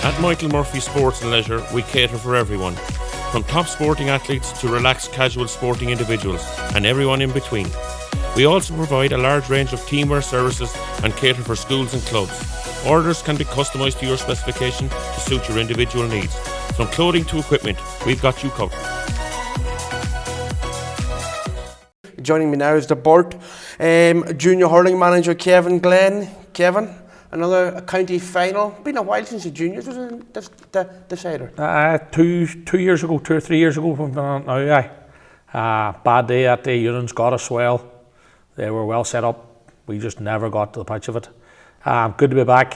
At Michael Murphy Sports and Leisure, we cater for everyone, from top sporting athletes to relaxed casual sporting individuals and everyone in between. We also provide a large range of teamwear services and cater for schools and clubs. Orders can be customised to your specification to suit your individual needs. From clothing to equipment, we've got you covered. Joining me now is the Beart junior hurling manager, Kevin Glenn. Kevin, another county final. Been a while since the juniors was in the decider. 2 years ago, 2 or 3 years ago, we've been on it now. Bad day that day. Unions got us well. They were well set up. We just never got to the pitch of it. Good to be back.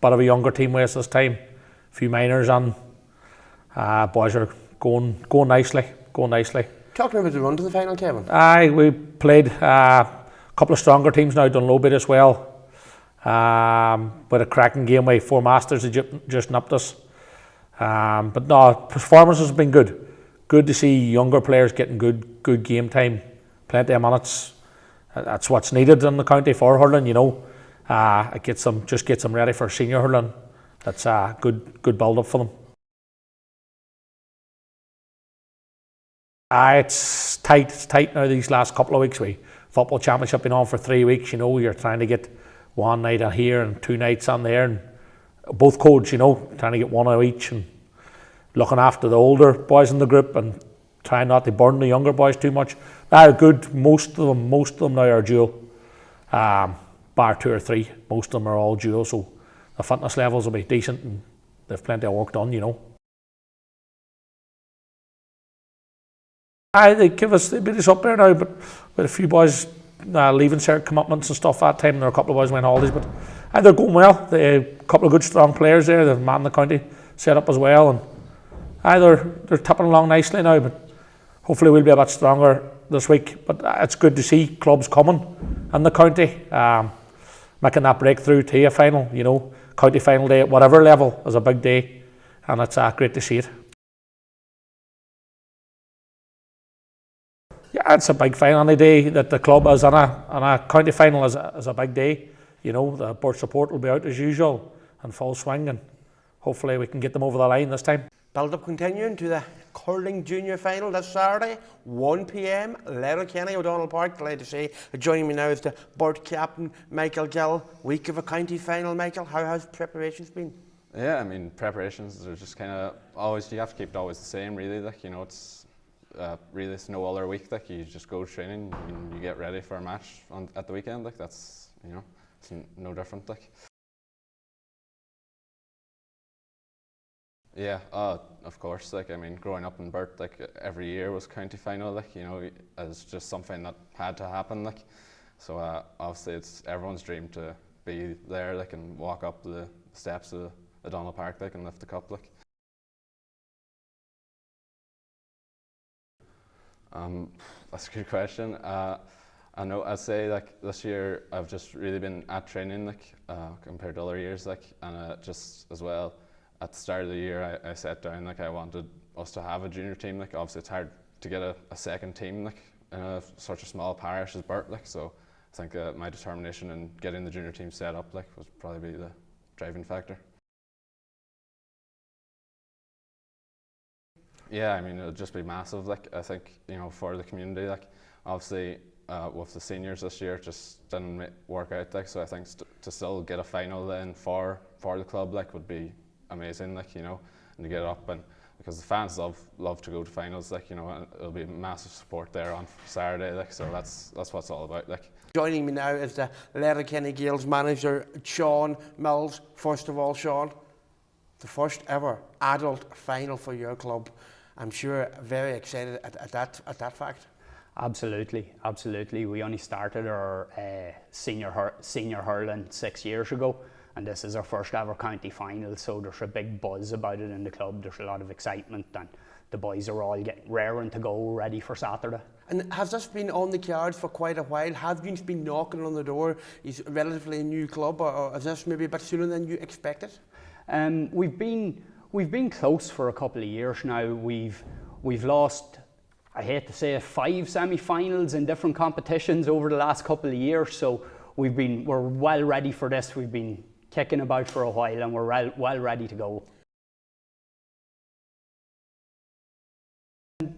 Bit of a younger team with us this time. A few minors on. Boys are going nicely. Talking about the run to the final, Kevin. We played a couple of stronger teams now. Donegal beat us well. With a cracking game by Four Masters, they just nipped us. But no, performance has been good. Good to see younger players getting good game time. Plenty of minutes. That's what's needed in the county for hurling, you know. It gets them ready for senior hurling. That's a good build up for them. It's tight now these last couple of weeks. Football championship been on for 3 weeks, you know. You're trying to get one night on here and 2 nights on there, and both codes, you know, trying to get one of each and looking after the older boys in the group and trying not to burn the younger boys too much. They're good. Most of them now are dual, bar 2 or 3. Most of them are all dual, so the fitness levels will be decent and they've plenty of work done, you know. They beat us up there now, but with a few boys leaving certain commitments and stuff that time, and there are a couple of boys went holidays, but they're going well. They a couple of good strong players there. They've manned the county set up as well, and they're tipping along nicely now. But hopefully we'll be a bit stronger this week. But it's good to see clubs coming in the county, making that breakthrough to a final. You know, county final day at whatever level is a big day, and it's great to see it. Yeah, it's a big final. Any day that the club is on a county final is a big day. You know, the Beart support will be out as usual in full swing, and hopefully we can get them over the line this time. Build-up continuing to the Hurling Junior Final this Saturday, 1 p.m, Letterkenny, O'Donnell Park. Glad to say. Joining me now is the Beart captain, Michael Gaeil. Week of a county final, Michael. How has preparations been? Yeah, I mean, preparations are just kind of always, you have to keep it always the same, really. Like, you know, really it's no other week. Like, you just go to training and you get ready for a match at the weekend. Like, that's, you know, it's no different. Like, yeah, of course. Like, I mean, growing up in Beart, like, every year was county final. Like, you know, it's just something that had to happen. Like, so obviously it's everyone's dream to be there, like, and walk up the steps of O'Donnell Park, like, and lift the cup. Like, that's a good question. I know I'd say, like, this year I've just really been at training, like, compared to other years, like, and just as well at the start of the year I set down, like, I wanted us to have a junior team. Like, obviously it's hard to get a second team, like, in such a small parish as Beart, like, so I think my determination in getting the junior team set up, like, was probably the driving factor. Yeah, I mean, it'll just be massive. Like, I think, you know, for the community, like, obviously with the seniors this year, it just didn't work out. Like, so I think to still get a final then for the club, like, would be amazing. Like, you know, and to get up, and because the fans love to go to finals. Like, you know, and it'll be massive support there on Saturday. Like, so that's what it's all about. Like, joining me now is the Letterkenny Gaels manager, Sean Mills. First of all, Sean, the first ever adult final for your club. I'm sure very excited at that fact. Absolutely. We only started our senior hurling 6 years ago, and this is our first ever county final, so there's a big buzz about it in the club. There's a lot of excitement, and the boys are all getting raring to go, ready for Saturday. And has this been on the cards for quite a while? Have you been knocking on the door? Is it relatively a new club, or is this maybe a bit sooner than you expected? We've been close for a couple of years now. We've lost, I hate to say it, 5 semi-finals in different competitions over the last couple of years. So we're well ready for this. We've been kicking about for a while, and we're well ready to go.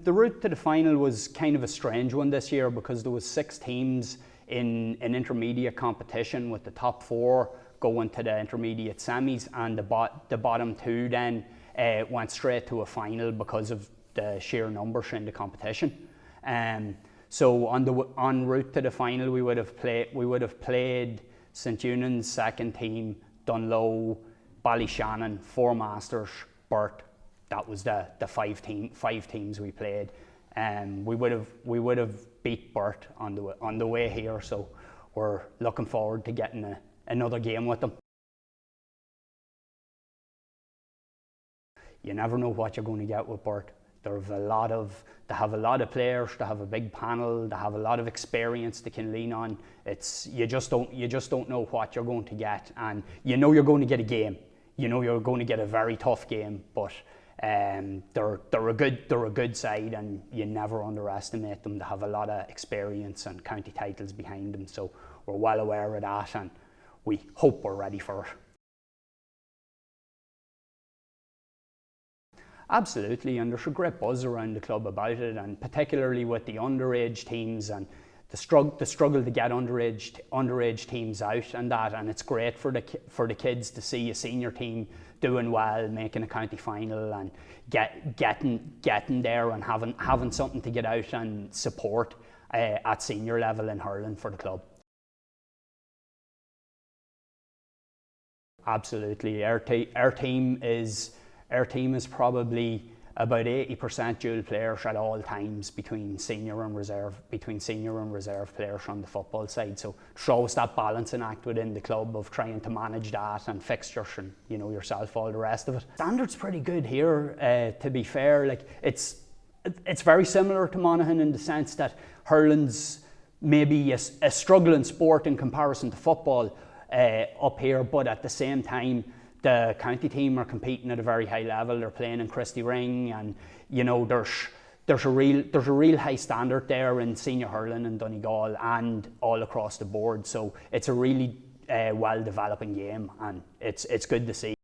The route to the final was kind of a strange one this year because there was 6 teams in an intermediate competition, with the top 4 going to the intermediate semis, and the bottom 2 then went straight to a final because of the sheer numbers in the competition. So en route to the final, we would have played St Eunan's second team, Dunlow, Ballyshannon, Four Masters, Beart. That was the five teams we played. We would have beat Beart on the way here, so we're looking forward to getting another game with them. You never know what you're going to get with Beart. They have a lot of players. They have a big panel. They have a lot of experience they can lean on. You just don't know what you're going to get, and you know you're going to get a game. You know you're going to get a very tough game, but they're a good side, and you never underestimate them. They have a lot of experience and county titles behind them, so we're well aware of that, and we hope we're ready for it. Absolutely, and there's a great buzz around the club about it, and particularly with the underage teams and the struggle to get underage teams out and that, and it's great for the kids to see a senior team doing well, making a county final, and getting there and having something to get out and support at senior level in hurling for the club. Absolutely, our team is probably about 80% dual players at all times between senior and reserve players on the football side. So there's always that balancing act within the club of trying to manage that and fixtures and yourself, all the rest of it. Standard's pretty good here, to be fair. Like it's very similar to Monaghan in the sense that hurling's maybe a struggling sport in comparison to football up here, but at the same time, the county team are competing at a very high level. They're playing in Christy Ring, and there's a real high standard there in senior hurling in Donegal and all across the board. So it's a really well developing game, and it's good to see.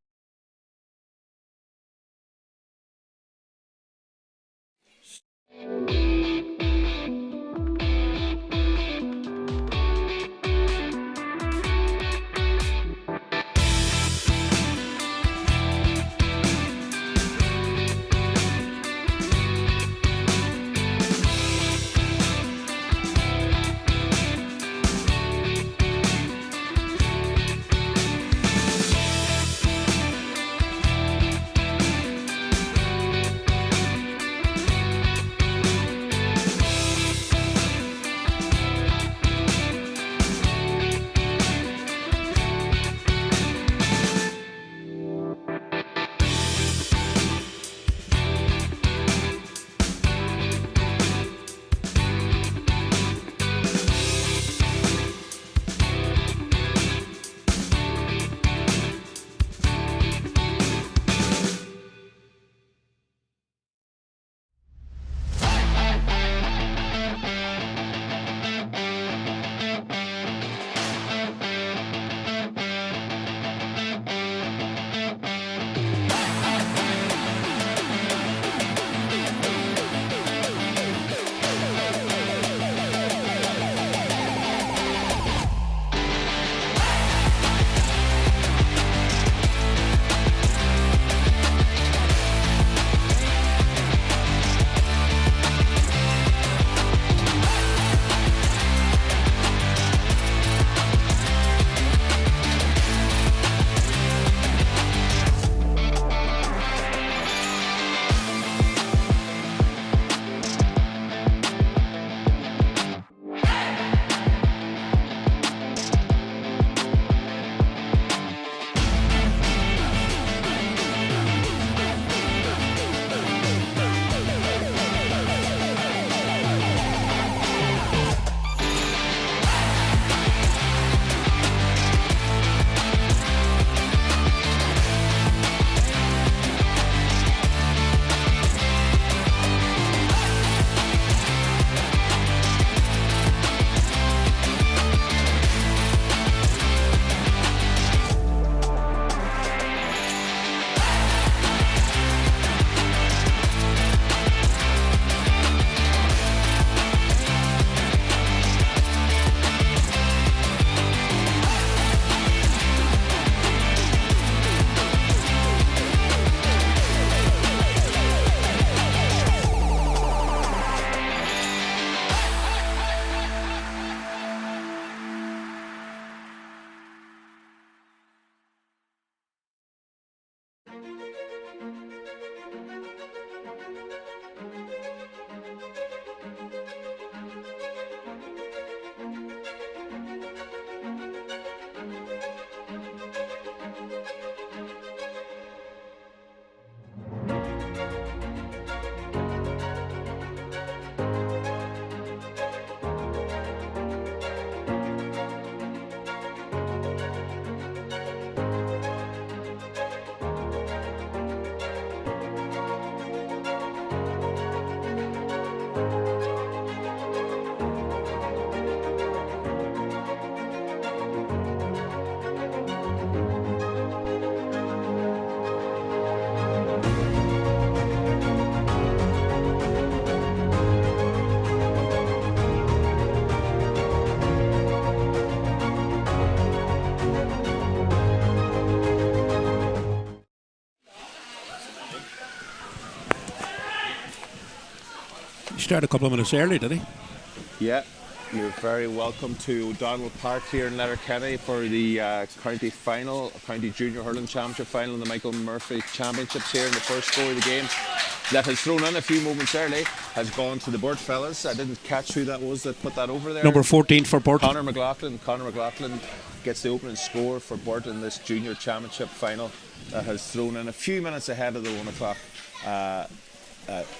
started a couple of minutes early, did he? Yeah, you're very welcome to O'Donnell Park here in Letterkenny for the county final, county junior hurling championship final in the Michael Murphy Championships here in the first score of the game. That has thrown in a few moments early, has gone to the Beart fellas. I didn't catch who that was that put that over there. Number 14 for Beart. Conor McLaughlin gets the opening score for Beart in this junior championship final. That has thrown in a few minutes ahead of the 1 o'clock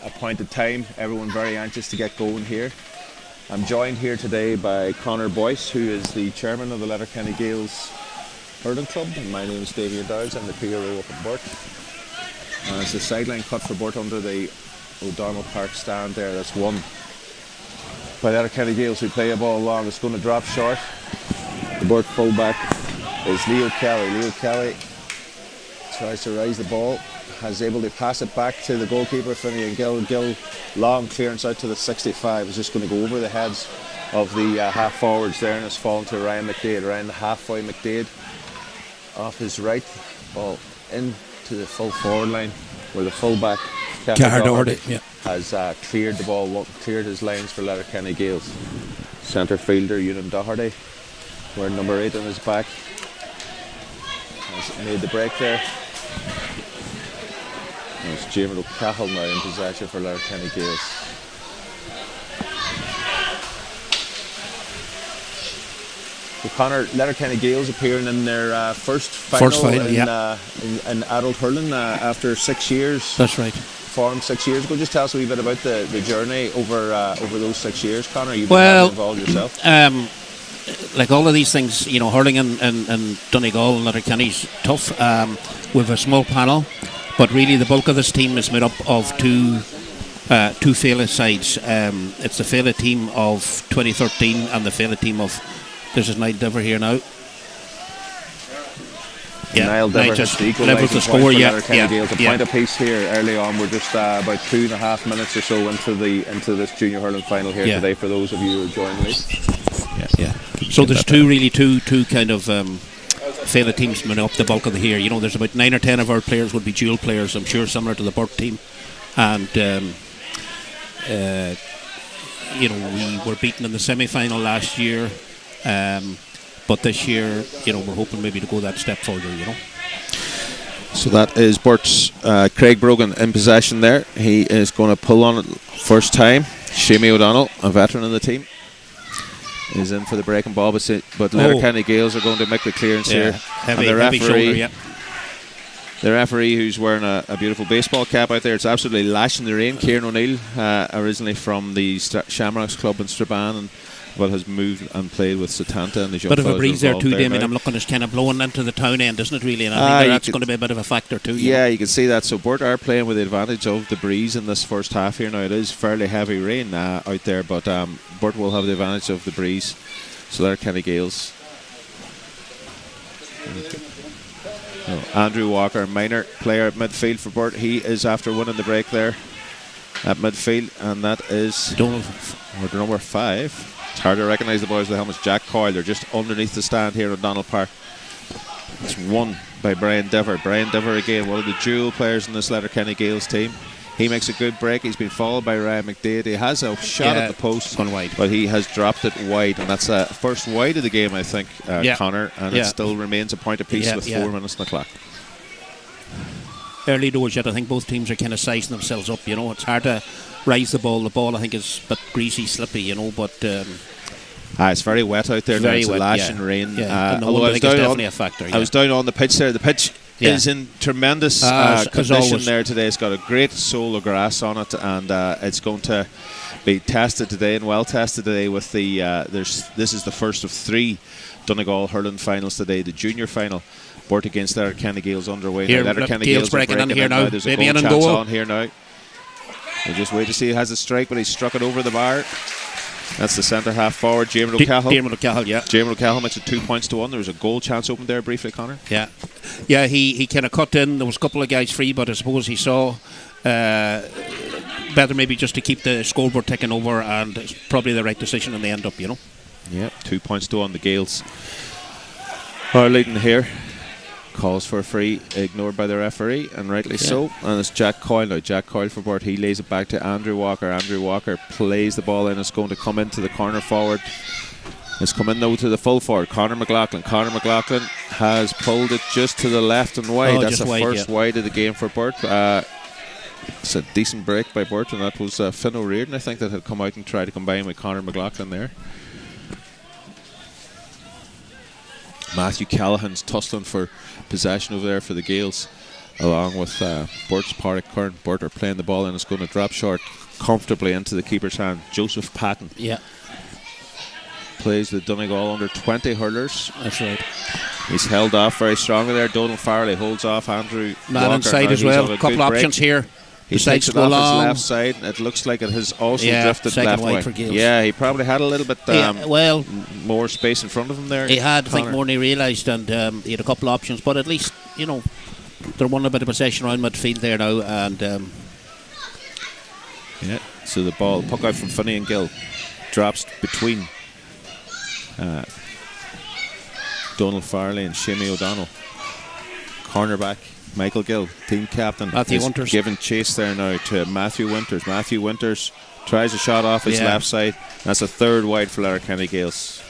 appointed time. Everyone very anxious to get going here. I'm joined here today by Conor Boyce, who is the chairman of the Letterkenny Gaels Hurling Club. And my name is Damien Dowds. I'm the PRO up at Beart. And it's the sideline cut for Beart under the O'Donnell Park stand there. That's won by Letterkenny Gaels, who play a ball long. It's going to drop short. The Beart fullback is Leo Kelly. Leo Kelly tries to rise the ball, is able to pass it back to the goalkeeper, Finian Gill. Gill, long clearance out to the 65. Is just going to go over the heads of the half forwards there, and it's fallen to Ryan McDade. Ryan, the halfway McDade, off his right, ball into the full forward line, where the fullback Doherty has cleared the ball, cleared his lines for Letterkenny Gaels. Centre fielder Ewan Doherty, wearing number 8 on his back, has made the break there. And it's James O'Cahill now in possession for Letterkenny Gaels. So Conor, Letterkenny Gaels appearing in their first final in adult hurling after 6 years. That's right. Formed 6 years ago. Just tell us a wee bit about the journey over those 6 years, Conor. You've been involved yourself. Like all of these things, you know, hurling and Donegal and Letterkenny's tough. With a small panel, but really the bulk of this team is made up of two Féile sides. It's the Féile team of 2013 and the Féile team of, this is Niall Diver here now. Yeah, Niall Diver just levels the score. Point apiece here early on. We're just about 2.5 minutes or so into this junior hurling final here today. For those of you who are joining me. So there's two kind of Féile teams made up the bulk of the here. You know, there's about 9 or 10 of our players would be dual players. I'm sure similar to the Beart team, and you know, we were beaten in the semi-final last year. But this year, you know, we're hoping maybe to go that step further, you know. So that is Beart's Craig Brogan in possession there. He is going to pull on it first time. Shamie O'Donnell, a veteran of the team, is in for the breaking ball, but Letterkenny Gaels are going to make the clearance here. Heavy shoulder, the referee, who's wearing a beautiful baseball cap out there, it's absolutely lashing the rain. Kieran O'Neill, originally from the Shamrocks Club in Strabane, but has moved and played with Satanta and the young bit of a breeze there too, Damien. Now. I'm looking, it's kind of blowing into the town end, isn't it, really? And I think that's going to be a bit of a factor too. Yeah, you can see that. So Beart are playing with the advantage of the breeze in this first half here. Now it is fairly heavy rain out there, but Beart will have the advantage of the breeze. So Letterkenny Gaels. Andrew Walker, minor player at midfield for Beart. He is after winning the break there at midfield, and that is number 5. It's hard to recognise the boys with the helmets. Jack Coyle, they're just underneath the stand here at O'Donnell Park. It's won by Brian Diver. Brian Diver again, one of the dual players in this Letterkenny Gaels team. He makes a good break. He's been followed by Ryan McDade. He has a shot at the post, gone wide, but he has dropped it wide, and that's first wide of the game, I think, Conor. And it still remains a point apiece with 4 minutes on the clock. Early doors yet. I think both teams are kind of sizing themselves up. You know, it's hard to rise the ball. The ball, I think, is a bit greasy, slippy. You know, but it's very wet out there. Very wet, lashing rain. Although I think it's definitely a factor. I was down on the pitch there. The pitch is in tremendous condition there today. It's got a great soil of grass on it, and it's going to be tested today and well tested today with the. This is the first of 3 Donegal hurling finals today. The junior final. Beart against Letterkenny Gaels underway. Here, Letterkenny Gaels breaking in here now. There's a goal chance on here now. We'll just wait to see who has a strike, but he's struck it over the bar. That's the centre half forward, James O'Cahill. James O'Cahill makes it 2 points to 1. There was a goal chance open there briefly, Conor. Yeah, he kind of cut in. There was a couple of guys free, but I suppose he saw better maybe just to keep the scoreboard ticking over, and it's probably the right decision in the end up, you know. Yeah, 2 points to 1. The Gaels are leading here. Calls for a free, ignored by the referee, and rightly so. And it's Jack Coyle now. Jack Coyle for Beart. He lays it back to Andrew Walker. Andrew Walker plays the ball in. It's going to come into the corner forward. It's come in now to the full forward. Conor McLaughlin. Conor McLaughlin has pulled it just to the left and wide. That's the first wide of the game for Beart. It's a decent break by Beart, and that was Finn O'Riordan, I think, that had come out and tried to combine with Conor McLaughlin there. Matthew Callahan's tussling for possession over there for the Gaels, along with Beart's Pádraig Kern. Beart are playing the ball and it's going to drop short comfortably into the keeper's hand. Joseph Patton plays the Donegal under 20 hurlers. That's right. He's held off very strongly there. Donald Farley holds off Andrew Man Walker. inside now as well. A couple options here. He takes it off his left side. It looks like it has also drifted left wing. Yeah, he probably had a little bit more space in front of him there. He had, I think, more than he realised, and he had a couple of options. But at least, you know, they're wanting a bit of possession around midfield there now. And so the ball, puck out from Finney and Gill, drops between Donald Farley and Shamie O'Donnell. Cornerback Michael Gill, team captain, Matthew Winters, giving chase there now to Matthew Winters. Matthew Winters tries a shot off his left side. That's a third wide for Letterkenny Gaels.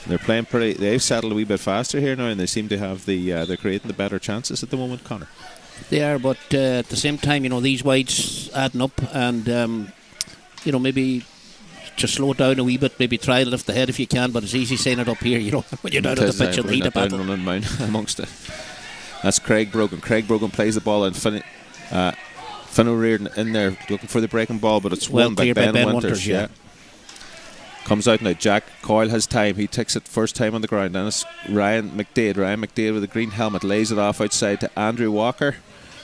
They're playing pretty. They've settled a wee bit faster here now, and they seem to have they're creating the better chances at the moment, Conor. They are, but at the same time, you know, these wides adding up, and you know, maybe just slow it down a wee bit. Maybe try to lift the head if you can, but it's easy saying it up here, you know, when you're down at the pitch and the heat of battle. Amongst it. That's Craig Brogan. Craig Brogan plays the ball, and Finn O'Riordan in there looking for the breaking ball, but it's won by Ben Winters. Comes out now. Jack Coyle has time. He takes it first time on the ground. And it's Ryan McDade. Ryan McDade with a green helmet lays it off outside to Andrew Walker.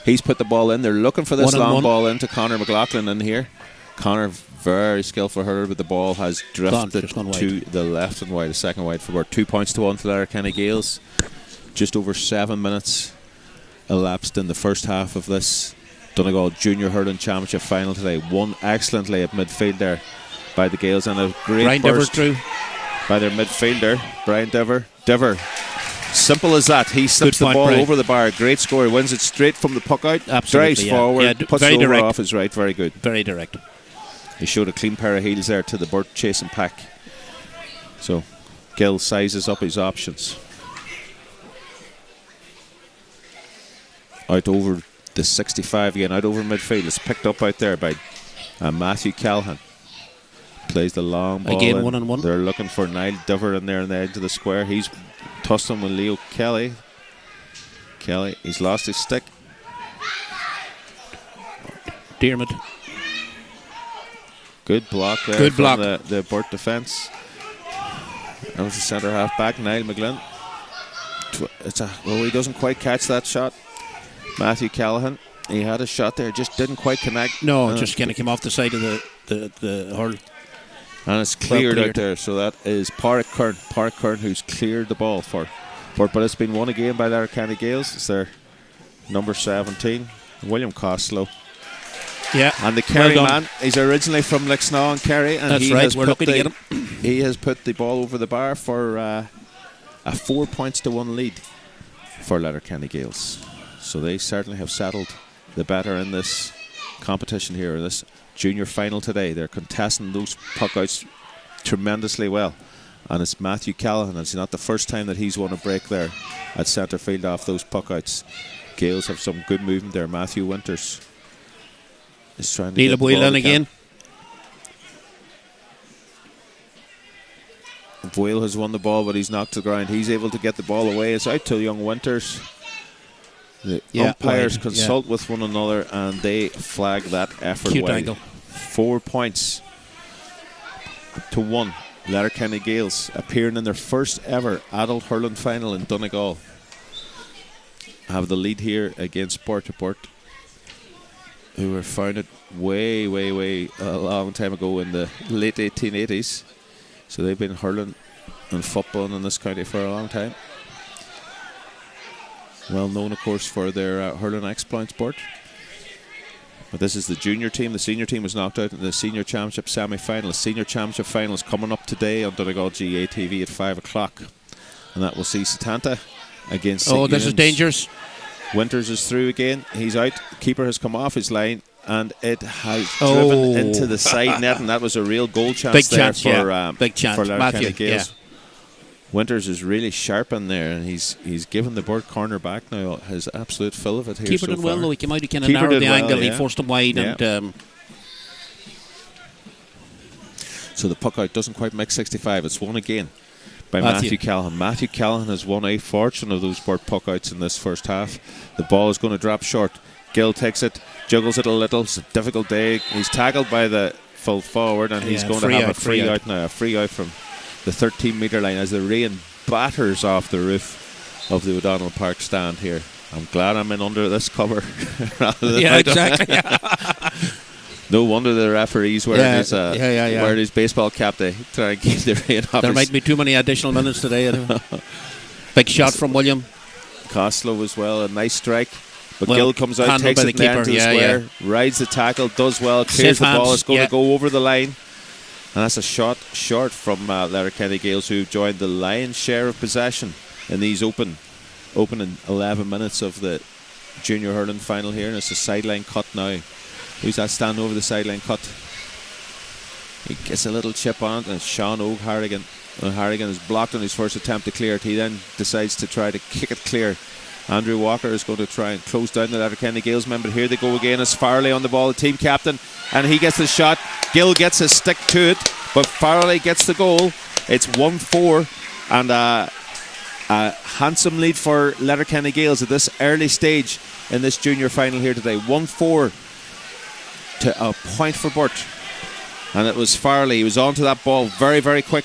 He's put the ball in. They're looking for this long ball into Conor McLaughlin in here. Conor, very skillful hurler, but the ball has drifted to the left and wide. A second wide for about 2 points to 1 for Letterkenny Gaels. Just over 7 minutes elapsed in the first half of this Donegal Junior Hurling Championship final today. Won excellently at midfield there by the Gaels, and a great burst by their midfielder, Brian Diver. Simple as that. He slips the ball over the bar. Great score. He wins it straight from the puck out. Drives forward, puts it over off his right. Very good. Very direct. He showed a clean pair of heels there to the Beart chasing pack. So Gill sizes up his options. Out over the 65 again, out over midfield. It's picked up out there by Matthew Callahan. Plays the long ball again, in. 1-on-1. They're looking for Niall Diver in there on the edge of the square. He's tussling with Leo Kelly. He's lost his stick. Dermot. Good block there. Good block. The Beart defence. That was the centre half back, Niall McGlynn. He doesn't quite catch that shot. Matthew Callahan, he had a shot there, just didn't quite connect. No, just kind of came off the side of the hurl. And it's cleared out there, so that is Pádraig Kern who's cleared the ball for But it's been won again by Letterkenny Gaels. It's their number 17, William Costello. Yeah, and the Kerry man, he's originally from Lixnaw and Kerry, and that's right. We're lucky to get him. He has put the ball over the bar for a 4 points to 1 lead for Letterkenny Gaels. So they certainly have settled the better in this competition here, in this junior final today. They're contesting those puck-outs tremendously well. And it's Matthew Callahan. It's not the first time that he's won a break there at centre field off those puck-outs. Gaels have some good movement there. Matthew Winters is trying to get the ball again. Boyle has won the ball, but he's knocked to the ground. He's able to get the ball away. It's out to young Winters. The umpires consult with one another, and they flag that effort Cute wide. Angle. 4 points to 1. Letterkenny Gaels appearing in their first ever adult hurling final in Donegal have the lead here against Beart, who were founded way a long time ago in the late 1880s. So they've been hurling and footballing in this county for a long time. Well known, of course, for their hurling exploits, Beart. But this is the junior team. The senior team was knocked out in the senior championship semi-final. The senior championship final is coming up today on Donegal GAA TV at 5 o'clock. And that will see Setanta against Oh, St. this is Eunan's. dangerous. Winters is through again. He's out. Keeper has come off his line, and it has driven into the side net, and that was a real goal chance Big there chance, for yeah. Big chance. for Matthew, Letterkenny Gaels. Winters is really sharp in there, and he's given the Beart corner back now his absolute fill of it here. Keeper so did well far. though. He came out, he kind of Keeper narrowed did the well, angle. yeah. He forced him wide, Yeah. and So the puck out doesn't quite make 65. It's won again by Matthew. Matthew Callahan. Matthew Callahan has won a fortune of those Beart puck outs in this first half. The ball is going to drop short. Gaeil takes it, juggles it a little. It's a difficult day. He's tackled by the full forward, and he's going to have a free out now. A free out from the 13-metre line as the rain batters off the roof of the O'Donnell Park stand here. I'm glad I'm in under this cover. yeah, exactly. No wonder the referees wearing his baseball cap to try and keep the rain off. There might be too many additional minutes today. Big shot from William Costello as well, a nice strike. But Well, Gaeil comes out, handled takes by it the down keeper, to the square, rides the tackle, does well, clears Safe the ball. hands, It's going yeah. to go over the line. And that's a shot short from Letterkenny Gaels, who joined the lion's share of possession in these opening 11 minutes of the junior hurling final here. And it's a sideline cut now. Who's that standing over the sideline cut? He gets a little chip on it, and it's Sean O'Harrigan. O'Harrigan is blocked on his first attempt to clear it. He then decides to try to kick it clear. Andrew Walker is going to try and close down the Letterkenny Gaels men, but here they go again. It's Farley on the ball, the team captain, and he gets the shot. Gaeil gets his stick to it, but Farley gets the goal. It's 1-4, and a handsome lead for Letterkenny Gaels at this early stage in this junior final here today. 1-4 to a point for Beart, and it was Farley. He was onto that ball very, very quick,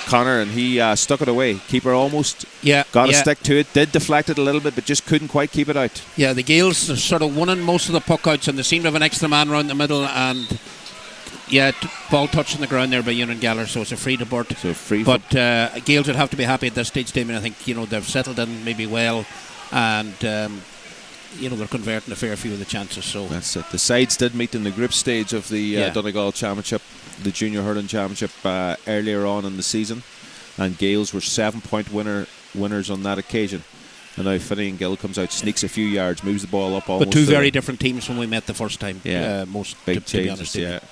Connor, and he stuck it away. Keeper almost got a stick to it, did deflect it a little bit, but just couldn't quite keep it out. Yeah, the Gaels are sort of winning most of the puck outs, and they seem to have an extra man around the middle, and ball touching the ground there by Ewan Geller, so it's a free to Beart. So free, but Gaels would have to be happy at this stage, Damien. I think they've settled in maybe well, and they're converting a fair few of the chances. So that's it. The sides did meet in the group stage of the Donegal Championship, the Junior Hurling Championship, earlier on in the season, and Gaels were 7-point winners on that occasion. And now Finian Gill comes out, sneaks a few yards, moves the ball up almost. But two very different teams when we met the first time. Most big to be changes. honest.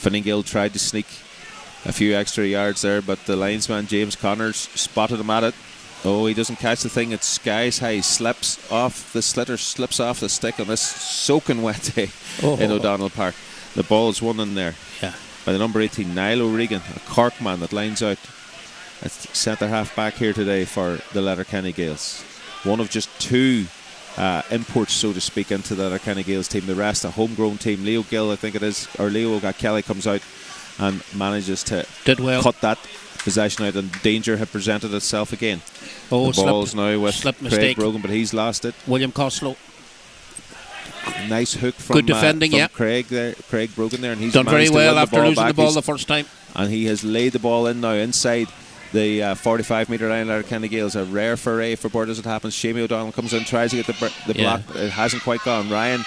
Finian Gill tried to sneak a few extra yards there, but the linesman James Connors spotted him at it. Oh, he doesn't catch the thing. It's skies high. Slips off the slitter, slips off the stick on this soaking wet day in O'Donnell Park. The ball is won in there by the number 18, Niall O'Regan, a Cork man that lines out at centre half back here today for the Letterkenny Gaels. One of just two imports, so to speak, into the Letterkenny Gaels team. The rest a homegrown team. Leo Gill, I think it is, or Leo Kelly comes out and manages to cut that possession out, and danger had presented itself again. The ball's now with Craig Brogan, but he's lost it. William Costello. Nice hook from, good defending, from Craig Brogan there, and he's done very well after losing the ball the first time. And he has laid the ball in now inside the 45-metre line. Letterkenny Gaels, a rare foray for Beart as it happens. Shamie O'Donnell comes in, tries to get the block. It hasn't quite gone. Ryan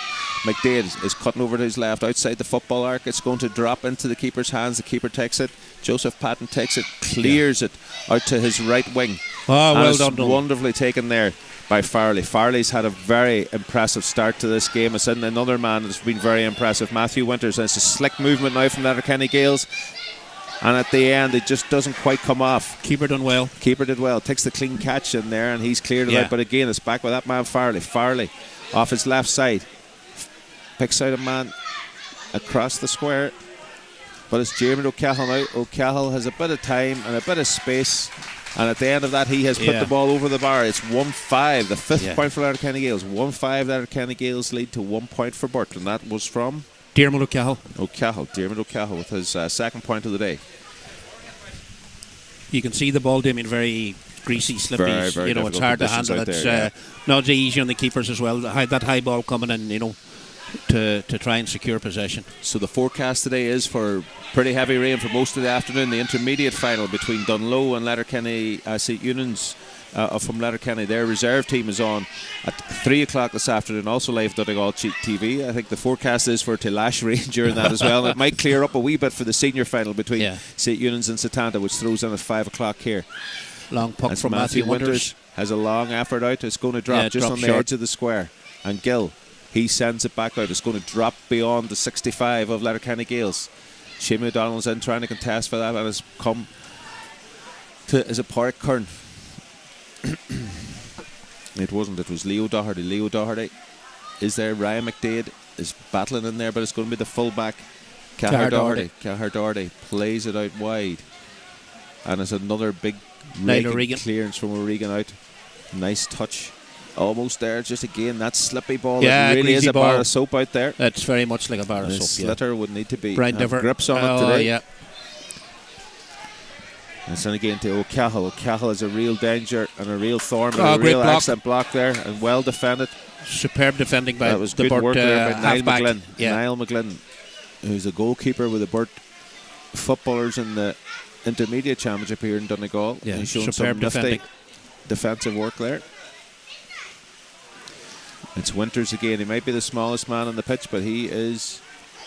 McDade is cutting over to his left outside the football arc. It's going to drop into the keeper's hands. The keeper takes it. Joseph Patton takes it, clears it out to his right wing. Well done. Wonderfully taken there by Farley. Farley's had a very impressive start to this game. It's another man that's been very impressive, Matthew Winters. And it's a slick movement now from Letterkenny Gaels. And at the end, it just doesn't quite come off. Keeper done well. Keeper did well. Takes the clean catch in there, and he's cleared it out. But again, it's back with that man Farley. Farley off his left side. Picks out a man across the square. But it's Jeremy O'Cahill now. O'Cahill has a bit of time and a bit of space. And at the end of that, he has put the ball over the bar. It's 1-5. The fifth point for Letterkenny Gaels. 1-5 Letterkenny Gaels lead to 1 point for Beart. And that was from Diarmuid O'Cahill. Diarmuid O'Cahill with his second point of the day. You can see the ball, Damien, very greasy, slippy. Very, very it's hard to handle. It's not easy on the keepers as well. That high ball coming in, to try and secure possession. So the forecast today is for pretty heavy rain for most of the afternoon. The intermediate final between Dunloe and Letterkenny St. Eunan's from Letterkenny. Their reserve team is on at 3 o'clock this afternoon, also live Donegal TV. I think the forecast is for it to lash rain during that as well. And it might clear up a wee bit for the senior final between St. Eunan's and Satanta, which throws in at 5 o'clock here. Long puck from Matthew Winters. has a long effort out. It's going to drop just on the edge of the square. And Gaeil, he sends it back out. It's going to drop beyond the 65 of Letterkenny Gaels. Seamus O'Donnell's in trying to contest for that, and has come to, is it Pádraig Kern? It wasn't, it was Leo Doherty. Leo Doherty is there. Ryan McDade is battling in there, but it's going to be the full-back Cahir Doherty. Cahir Doherty plays it out wide, and it's another big clearance from O'Regan out. Nice touch. Almost there, just again, that slippy ball. Yeah, it really is a bar of soap out there. It's very much like a bar of soap. Slitter would need to be grips on it today. Yeah. And then again to O'Cahill. O'Cahill is a real danger and a real thorn, but a real excellent block there, and well defended. Superb defending by that was the good Beart, work there by Niall McGlynn. Yeah. Niall McGlynn, who's a goalkeeper with the Beart footballers in the intermediate championship here in Donegal. Yeah, he's shown some nifty defensive work there. It's Winters again. He might be the smallest man on the pitch, but he is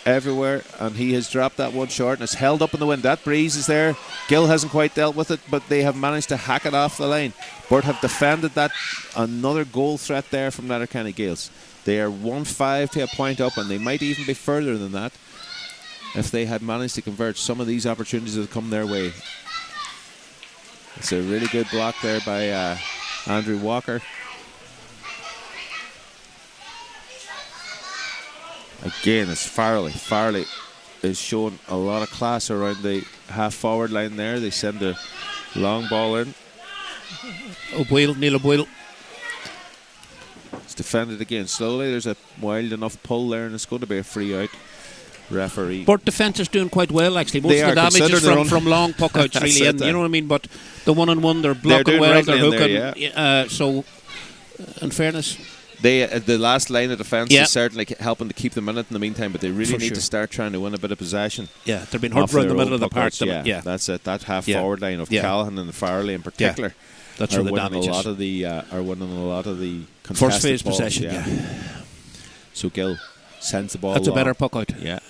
everywhere, and he has dropped that one short, and it's held up in the wind. That breeze is there. Gaeil hasn't quite dealt with it, but they have managed to hack it off the line. Beart have defended that. Another goal threat there from Letterkenny Gaels. They are 1-5 to a point up, and they might even be further than that if they had managed to convert some of these opportunities that have come their way. It's a really good block there by Andrew Walker. Again, it's Farley. Farley is showing a lot of class around the half-forward line there. They send a long ball in. Neil O'Boyle. It's defended again slowly. There's a wild enough pull there, and it's going to be a free out. Referee. Beart defence is doing quite well, actually. Most of the damage is from long puck outs, really. And you know what I mean? But the one-on-one, they're blocking well, they're hooking. So, in fairness, the last line of defence is certainly helping to keep them in it in the meantime, but they really need to start trying to win a bit of possession. Yeah, they've been hurt around the middle of the park. Yeah, that's it. That half-forward line of Callahan and Farley in particular that's are where the winning damage a lot of the winning a lot of the first phase balls, possession. So Gaeil sends the ball. That's a better puck out. Yeah,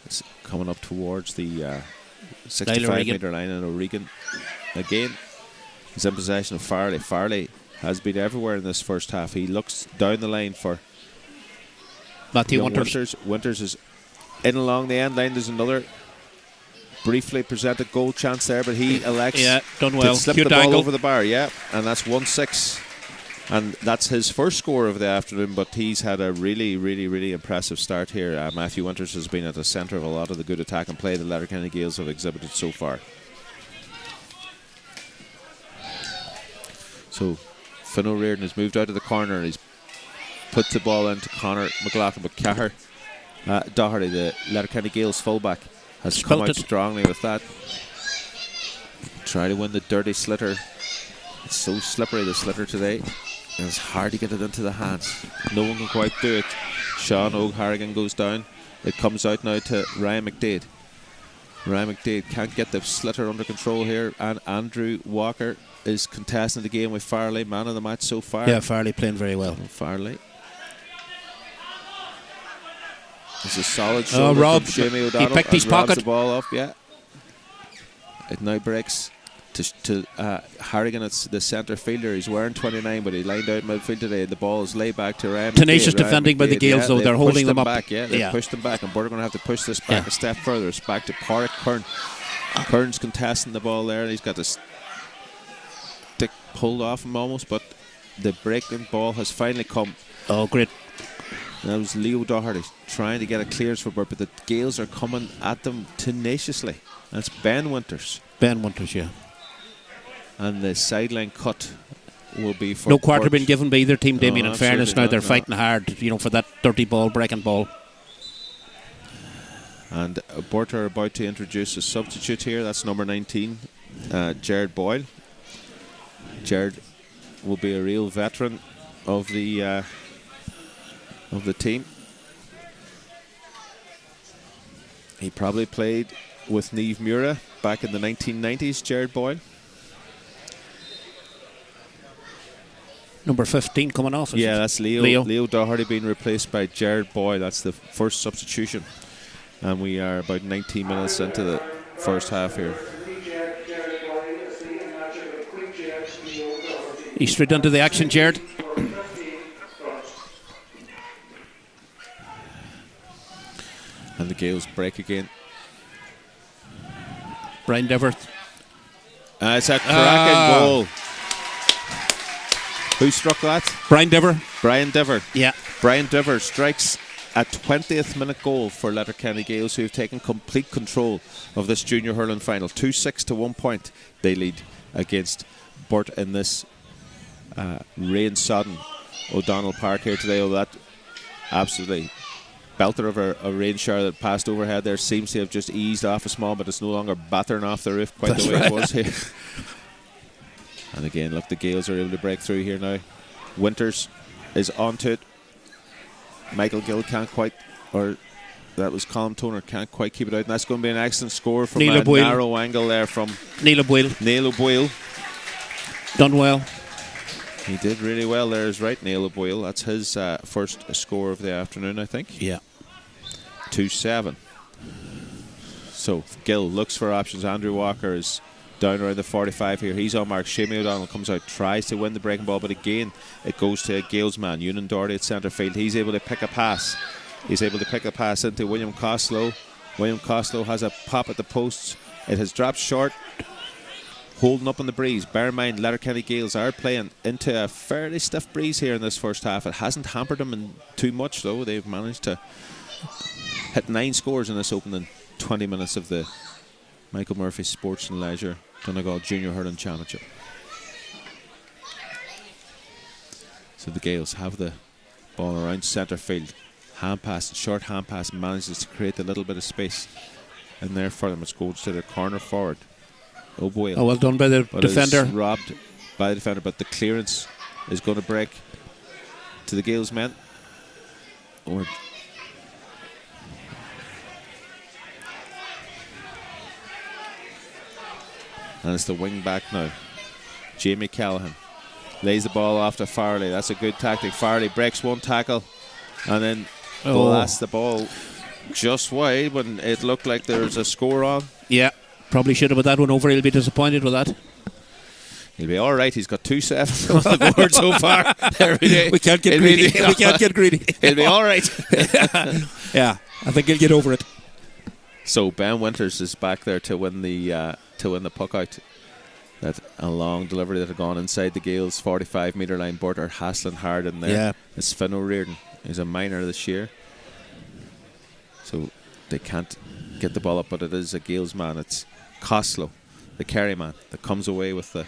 it's coming up towards the 65-metre line, and O'Regan again is in possession of Farley. Farley has been everywhere in this first half. He looks down the line for Matthew Winters. Winters is in along the end line. There's another briefly presented goal chance there, but he elects to slip the ball over the bar. Yeah, and that's 1-6. And that's his first score of the afternoon, but he's had a really, really, really impressive start here. Matthew Winters has been at the centre of a lot of the good attack and play the Letterkenny Gaels have exhibited so far. So Finn O'Riordan has moved out of the corner and he's put the ball into Conor McLaughlin, but Cahir Doherty, the Letterkenny Gaels fullback, has come out strongly with that. Try to win the dirty slitter. It's so slippery, the slitter today. And it's hard to get it into the hands. No one can quite do it. Sean O'Harrigan goes down. It comes out now to Ryan McDade. Ryan McDade can't get the slitter under control here, and Andrew Walker is contesting the game with Farley, man of the match so far. Yeah, Farley playing very well. Farley. It's a solid shoulder Rob, from Seamus O'Donnell. he picked his pocket. The ball off, yeah. It now breaks to Harrigan. It's the centre fielder. He's wearing 29, but he lined out midfield today. The ball is laid back to Ryan. Tenacious defending by the Gaels, though. They're holding them up. Back, they pushed them back, and Beart are going to have to push this back a step further. It's back to Pádraig Kern. Kern's contesting the ball there, and he's got this stick pulled off him almost, but the breaking ball has finally come. Oh, great. And that was Leo Doherty trying to get a clearance for Beart, but the Gaels are coming at them tenaciously. That's Ben Winters. Ben Winters, yeah. And the sideline cut will be for no quarter Beart. been given by either team, Damien. In fairness, now they're fighting hard, for that dirty ball, breaking ball. And Beart are about to introduce a substitute here. That's number 19, Jared Boyle. Jared will be a real veteran of the team. He probably played with Niamh Mura back in the 1990s, Jared Boyle. Number 15 coming off. That's Leo Doherty being replaced by Jared Boyle. That's the first substitution. And we are about 19 minutes into the first half here. He's straight into the action, Jared. And the Gaels break again. Brian Dever. It's a cracking goal. Who struck that? Brian Dever. Brian Dever. Yeah. Brian Dever strikes a 20th minute goal for Letterkenny Gaels, who have taken complete control of this junior hurling final. 2-6 to 1 point they lead against Beart in this rain-sodden O'Donnell Park here today. Oh, that absolutely belter of a rain shower that passed overhead there seems to have just eased off a small, but it's no longer battering off the roof quite the way it was here. And again, look, the Gaels are able to break through here now. Winters is onto it. Michael Gill can't quite, or that was Colm Toner, can't quite keep it out. And that's going to be an excellent score from Neil a O'Boyle. narrow angle there from Neil O'Boyle. Neil O'Boyle. Done well. He did really well there, is right, Neil O'Boyle. That's his first score of the afternoon, I think. Yeah. 2-7. So Gill looks for options. Andrew Walker is down around the 45 here. He's on mark. Shamie O'Donnell comes out, tries to win the breaking ball, but again it goes to a Gaels man, Ewan Doherty at centre field. He's able to pick a pass. He's able to pick a pass into William Costello. William Costello has a pop at the posts. It has dropped short, holding up in the breeze. Bear in mind, Letterkenny Gaels are playing into a fairly stiff breeze here in this first half. It hasn't hampered them in too much though. They've managed to hit 9 scores in this opening 20 minutes of the Michael Murphy Sports and Leisure Donegal Junior Hurling Championship. So the Gaels have the ball around centre field. Hand pass, short hand pass, manages to create a little bit of space in there for them. It goes to their corner forward. O'Boyle. Oh, well done by the defender. Is robbed by the defender, but the clearance is going to break to the Gaels men. And it's the wing back now. Jamie Callahan lays the ball off to Farley. That's a good tactic. Farley breaks one tackle and then blasts the ball just wide when it looked like there was a score on. Yeah, probably should have put that one over. He'll be disappointed with that. He'll be all right. He's got 2-7 on the board so far. We can't get greedy. We can't get greedy. He'll be all right. Yeah, I think he'll get over it. So Ben Winters is back there to win the puck out. That a long delivery that had gone inside the Gaels 45-metre line. Beart are hassling hard in there. Yeah. It's Finn O'Riordan. He's a minor this year, so they can't get the ball up. But it is a Gaels man. It's Costello, the carry man, that comes away with the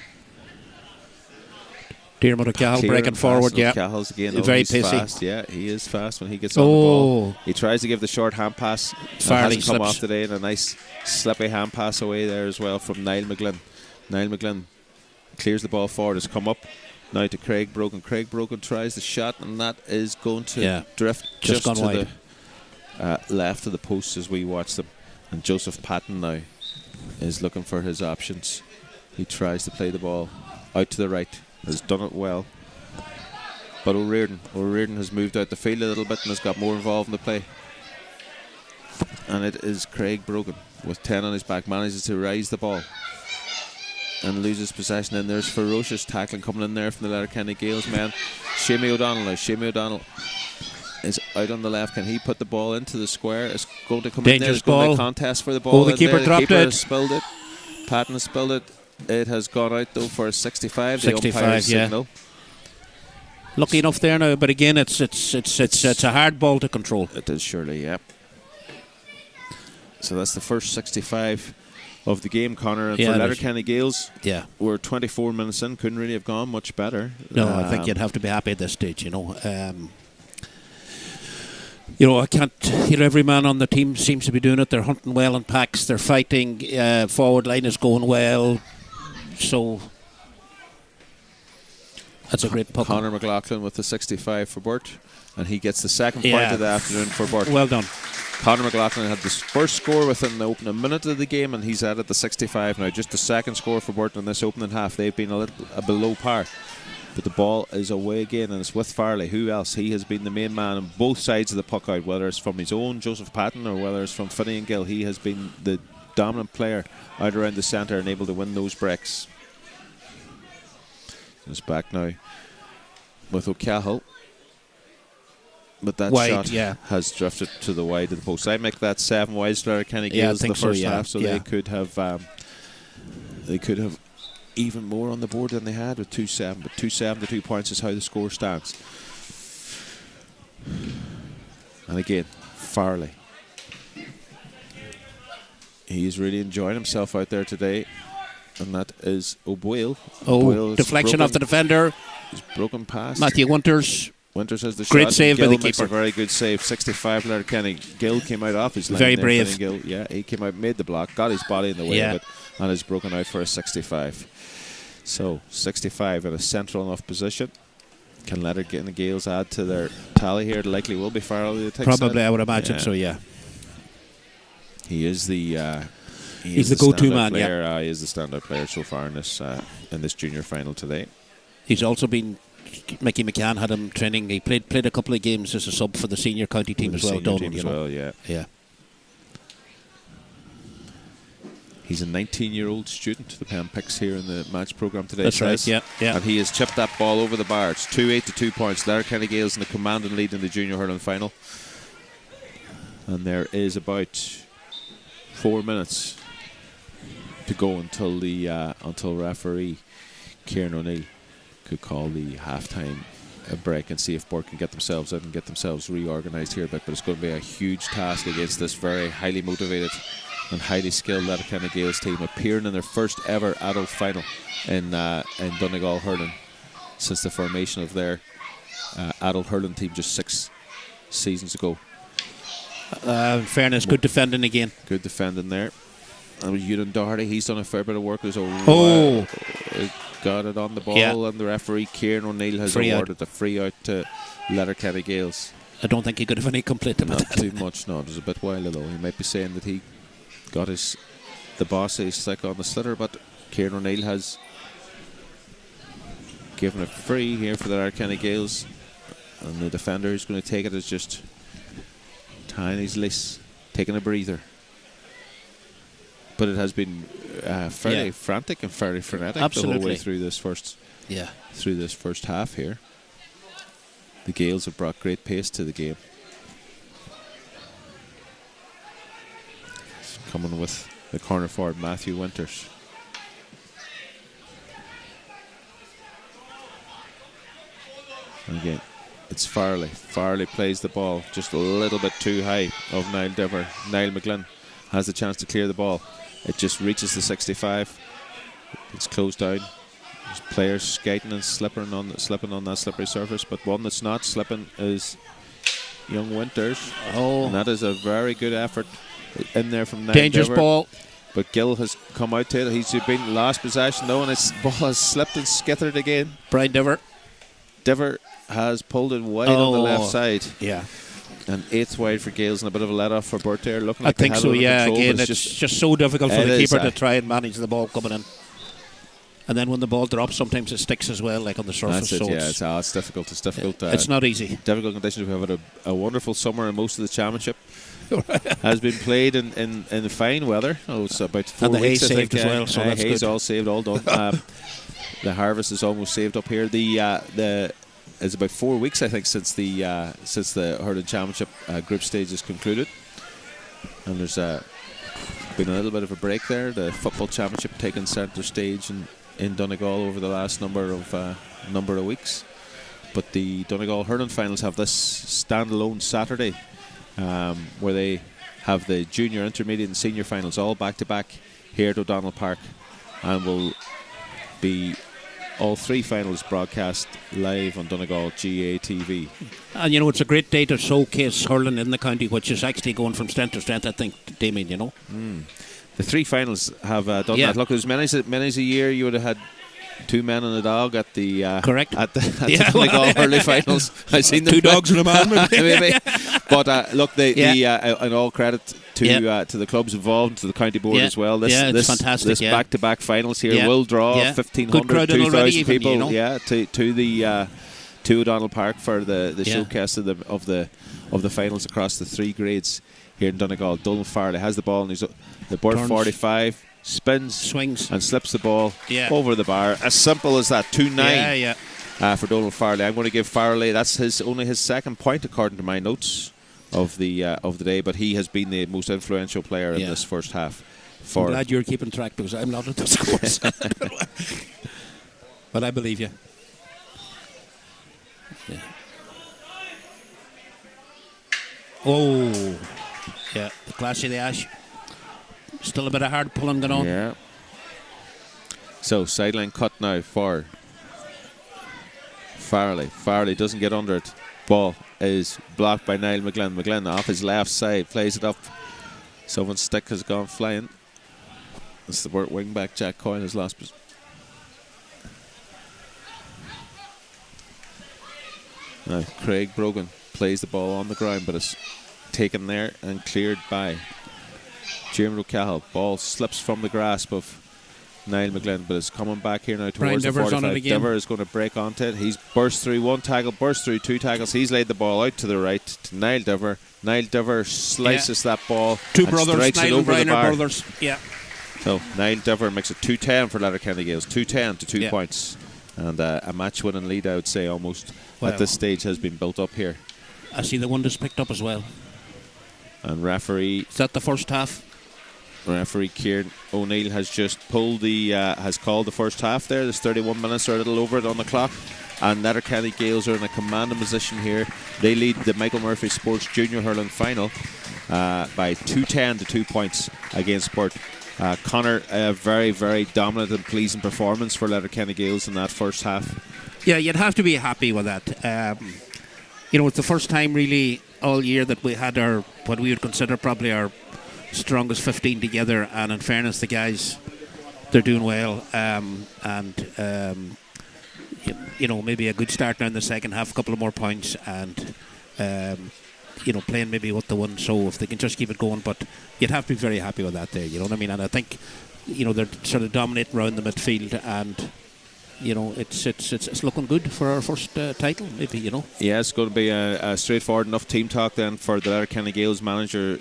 Diarmuid O'Cahill breaking forward. Yeah, O'Cahill's again. Very he's pissy. Fast. Yeah, he is fast when he gets on the ball. He tries to give the short hand pass. Farley hasn't come slips off today, and a nice slippy hand pass away there as well from Niall McGlynn. Niall McGlynn clears the ball forward. Has come up now to Craig Brogan. Craig Brogan tries the shot, and that is going to drift just gone to wide. the left of the post as we watch them. And Joseph Patton now is looking for his options. He tries to play the ball out to the right. Has done it well. But O'Riordan has moved out the field a little bit and has got more involved in the play. And it is Craig Brogan with 10 on his back, manages to rise the ball and loses possession. And there's ferocious tackling coming in there from the Letterkenny Gaels men. Shamie O'Donnell now. Shamie O'Donnell is out on the left. Can he put the ball into the square? It's going to come in there. It's going to be a contest for the ball. Oh, the keeper dropped the keeper it. has spilled it. Patton has spilled it. It has gone out though for a 65. 65, the yeah. signal. Lucky enough there now, but again, it's a hard ball to control. It is surely, yeah. So that's the first 65 of the game, Connor. And for Letterkenny Gaels, we're 24 minutes in. Couldn't really have gone much better. No, I think you'd have to be happy at this stage. I can't. Every man on the team seems to be doing it. They're hunting well in packs. They're fighting. Forward line is going well. So that's a great puck. Conor McLaughlin with the 65 for Beart, and he gets the second point of the afternoon for Beart. Well done. Conor McLaughlin had the first score within the opening minute of the game, and he's added the 65 now. Just the second score for Beart in this opening half. They've been a little below par. But the ball is away again, and it's with Farley. Who else? He has been the main man on both sides of the puck out, whether it's from his own Joseph Patton or whether it's from Finian Gill. He has been the dominant player out around the centre and able to win those breaks. is back now with O'Cahill. But that Wide, shot has drifted to the wide of the post. I make that 7 wides for Kenny Yeah, I Gaels in the think so, first yeah. half, so Yeah. they could have even more on the board than they had with 2-7. But 2-7 to 2 points is how the score stands. And again, Farley. He is really enjoying himself out there today. And that is O'Boyle. Oh, deflection off the defender. He's broken past. Matthew Winters. Winters has the Great shot. save by Gill the makes keeper. a very good save. 65 Letterkenny. Gill came out off his line. Very there, brave. Gill. Yeah, he came out, made the block, got his body in the way Yeah. of it, and has broken out for a 65. So 65 in a central enough position. Can Letterkenny Gaels add to their tally here? It likely will be Farrell. Probably, I would imagine so, yeah. He is the He's the go-to standout man, player. He is the standout player so far in this junior final today. He's also been, Mickey McCann had him training. He played a couple of games as a sub for the senior county team as well. Senior team you as know. well, yeah. Yeah. He's a 19-year-old student. The pen picks here in the match programme today. That's right, yeah. And he has chipped that ball over the bar. It's 2-8 to 2 points. Letterkenny Gaels in the commanding lead in the junior hurling final. And there is about 4 minutes to go until until referee Kieran O'Neill could call the half-time break and see if Beart can get themselves out and get themselves reorganised here a bit. But it's going to be a huge task against this very highly motivated and highly skilled Letterkenny Gaels team, appearing in their first ever adult final in Donegal hurling since the formation of their adult hurling team just 6 seasons ago. In fairness, good defending again. Good defending there. And with Ewan Doherty, he's done a fair bit of work. There's got it on the ball, and the referee Kieran O'Neill has awarded the free out to Letterkenny Gaels. I don't think he could have any complaint about Not that. too much, no. It was a bit wild though. He might be saying that he got the boss's stick on the sliotar, but Kieran O'Neill has given it free here for the Letterkenny Gaels, and the defender who's going to take it is just tying his lace, taking a breather. But it has been fairly frantic and fairly frenetic the whole way through this first half here. The Gaels have brought great pace to the game. Coming with the corner forward, Matthew Winters. And again, it's Farley. Farley plays the ball just a little bit too high of Niall Diver. Niall McGlynn has the chance to clear the ball. It just reaches the 65. It's closed down. There's players skating and slipping on that slippery surface, but one that's not slipping is young Winters. And that is a very good effort in there from Niall Dangerous Diver. ball. But Gill has come out to it. He's been last possession though, and his ball has slipped and skithered again. Brian Diver. Diver has pulled it wide on the left side. Yeah. And 8th wide for Gaels and a bit of a let off for Beart there. Looking I like think so, yeah. control, Again, it's just so difficult for the keeper to try and manage the ball coming in. And then when the ball drops, sometimes it sticks as well, like on the surface. That's it, so yeah. It's difficult. It's difficult. It's not easy. Difficult conditions. We've had a wonderful summer, and most of the championship has been played in fine weather. Oh, it's about 4 and the weeks. hay's saved as well, so that's hay's good. all saved, all done. The harvest is almost saved up here. It's about 4 weeks, I think, since the hurling championship group stage is concluded, and there's been a little bit of a break there. The football championship taking centre stage in Donegal over the last number of weeks, but the Donegal hurling finals have this standalone Saturday, where they have the junior, intermediate, and senior finals all back to back here at O'Donnell Park, and will be all 3 finals broadcast live on Donegal GAA TV. And you know, it's a great day to showcase hurling in the county, which is actually going from strength to strength, I think, Damien, you know. The 3 finals have done that. Look, there's many a year you would have had 2 men and a dog at the correct at the Donegal hurling finals. I've seen them 2 dogs and a man, maybe. But look, and all credit to the clubs involved, to the county board as well. This fantastic. This back-to-back finals here will draw 1,500, 2,000 people. You know? To O'Donnell Park for the showcase of the finals across the 3 grades here in Donegal. Donald Farley has the ball, and he's the board 45. spins, Swings. and slips the ball Yeah. over the bar. As simple as that. 2-9 Yeah. for Donald Farley. I'm going to give Farley, that's only his second point according to my notes of the day, but he has been the most influential player in this first half. I'm glad you're keeping track because I'm not at the scores. But I believe you. Yeah. Oh, yeah, the clash of the Ash. Still a bit of hard pulling going on. Yeah. So, sideline cut now for Farley. Farley doesn't get under it. Ball is blocked by Niall McGlynn. McGlynn off his left side, plays it up. Someone's stick has gone flying. It's the Burt wing back. Jack Coyle has lost. Now, Craig Brogan plays the ball on the ground, but it's taken there and cleared by Jim O'Cahill. Ball slips from the grasp of Niall McGlynn, but it's coming back here now towards the 45. Dever is going to break onto it. He's burst through one tackle, burst through two tackles. He's laid the ball out to the right to Niall Dever. Niall Dever slices that ball. Two and brothers, strikes it Niall and over the Brian are bar. brothers. Yeah. So Niall Dever makes it 2-10 for Letterkenny Gaels. 2-10 to 2 Yeah. points. And a match-winning lead, I would say, almost Well, at this stage has been built up here. I see the one that's picked up as well. And referee Is that the first half? Kieran O'Neill has just pulled has called the first half there. There's 31 minutes or a little over it on the clock. And Letterkenny Gaels are in a commanding position here. They lead the Michael Murphy Sports Junior Hurling Final by 2-10 to 2 points against Burt. Connor, a very, very dominant and pleasing performance for Letterkenny Gaels in that first half. Yeah, you'd have to be happy with that. It's the first time really all year that we had what we would consider probably our strongest 15 together, and in fairness, the guys, they're doing well, maybe a good start now in the second half, a couple of more points, and playing maybe what they won. So if they can just keep it going, but you'd have to be very happy with that there. You know what I mean? And I think they're sort of dominating around the midfield, and it's looking good for our first title, maybe. Yeah, it's going to be a straightforward enough team talk then for the Letterkenny Gaels manager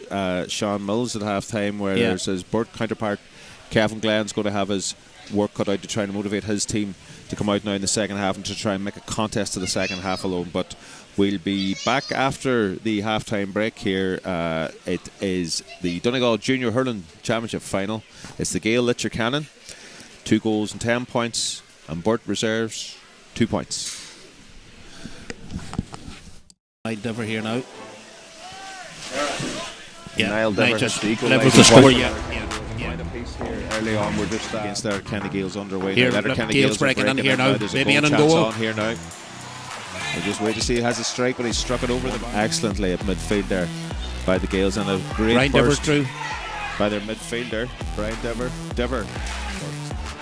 Sean Mills at half time, where there's his Burt counterpart Kevin Glenn's going to have his work cut out to try and motivate his team to come out now in the second half and to try and make a contest to the second half alone. But we'll be back after the half-time break here. It is the Donegal Junior Hurling Championship final. It's the Gaeil Leitir Ceanainn, 2 goals and 10 points, and Burt reserves 2 points. Niall Dever here now. Niall Dever just has the levels the score. Early on, we're just against Letterkenny Gaels underway. Here, Letterkenny Gaels breaking in here now. There's Maybe a in goal and chance goal. on here now. We'll just wait to see. He has a strike, but he struck it over the excellently at midfield there by the Gaels, and a great Brian Dever's burst through. by their midfielder, Brian Dever.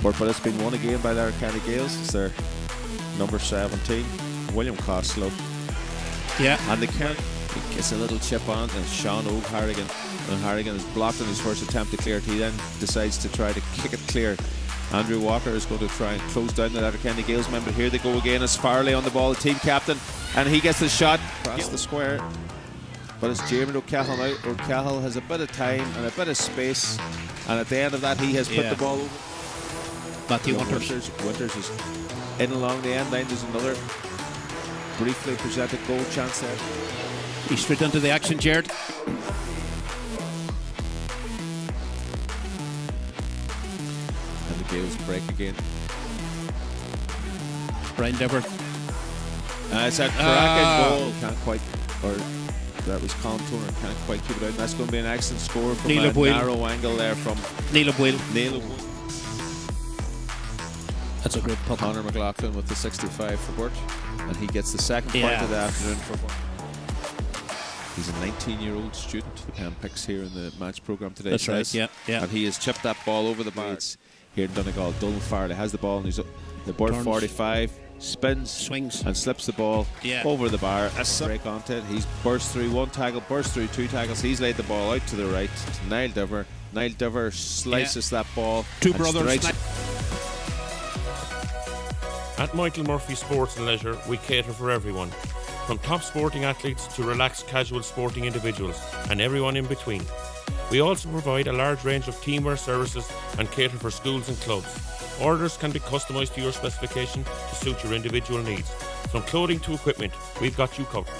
But it's been won again by Letterkenny Gaels. It's their number 17, William Costello. Yeah. And the count gets a little chip on it, and Sean O'Harrigan. And Harrigan is blocked in his first attempt to clear it. He then decides to try to kick it clear. Andrew Walker is going to try and close down the Letterkenny Gaels member. Here they go again as Farley on the ball, the team captain, and he gets the shot across the square. But it's Jeremy O'Cahill now. O'Cahill has a bit of time and a bit of space, and at the end of that he has put the ball over. Matthew Winters is in along the end line. There's another briefly presented goal chance there. He's straight into the action, Jared. And the Gaels break again. Brian Dever. It's a cracking goal. Can't quite, or that was Colin Toner. Can't quite keep it out. And that's going to be an excellent score from Neil a O'Boyle. narrow angle there from Neil O'Boyle. That's a great puck. Conor McLaughlin with the 65 for Burt, and he gets the second point of the afternoon for Burt. He's a 19-year-old student. The pen picks here in the match programme today. That's right, yeah. And he has chipped that ball over the bar. It's here in Donegal. Donald Farley has the ball, and he's the Burt 45, spins, swings, and slips the ball over the bar. A break onto it. He's burst through one tackle, burst through two tackles. He's laid the ball out to the right to Niall Dever. Niall Dever slices that ball. Two brothers. At Michael Murphy Sports and Leisure, we cater for everyone, from top sporting athletes to relaxed casual sporting individuals and everyone in between. We also provide a large range of teamwear services and cater for schools and clubs. Orders can be customised to your specification to suit your individual needs. From clothing to equipment, we've got you covered.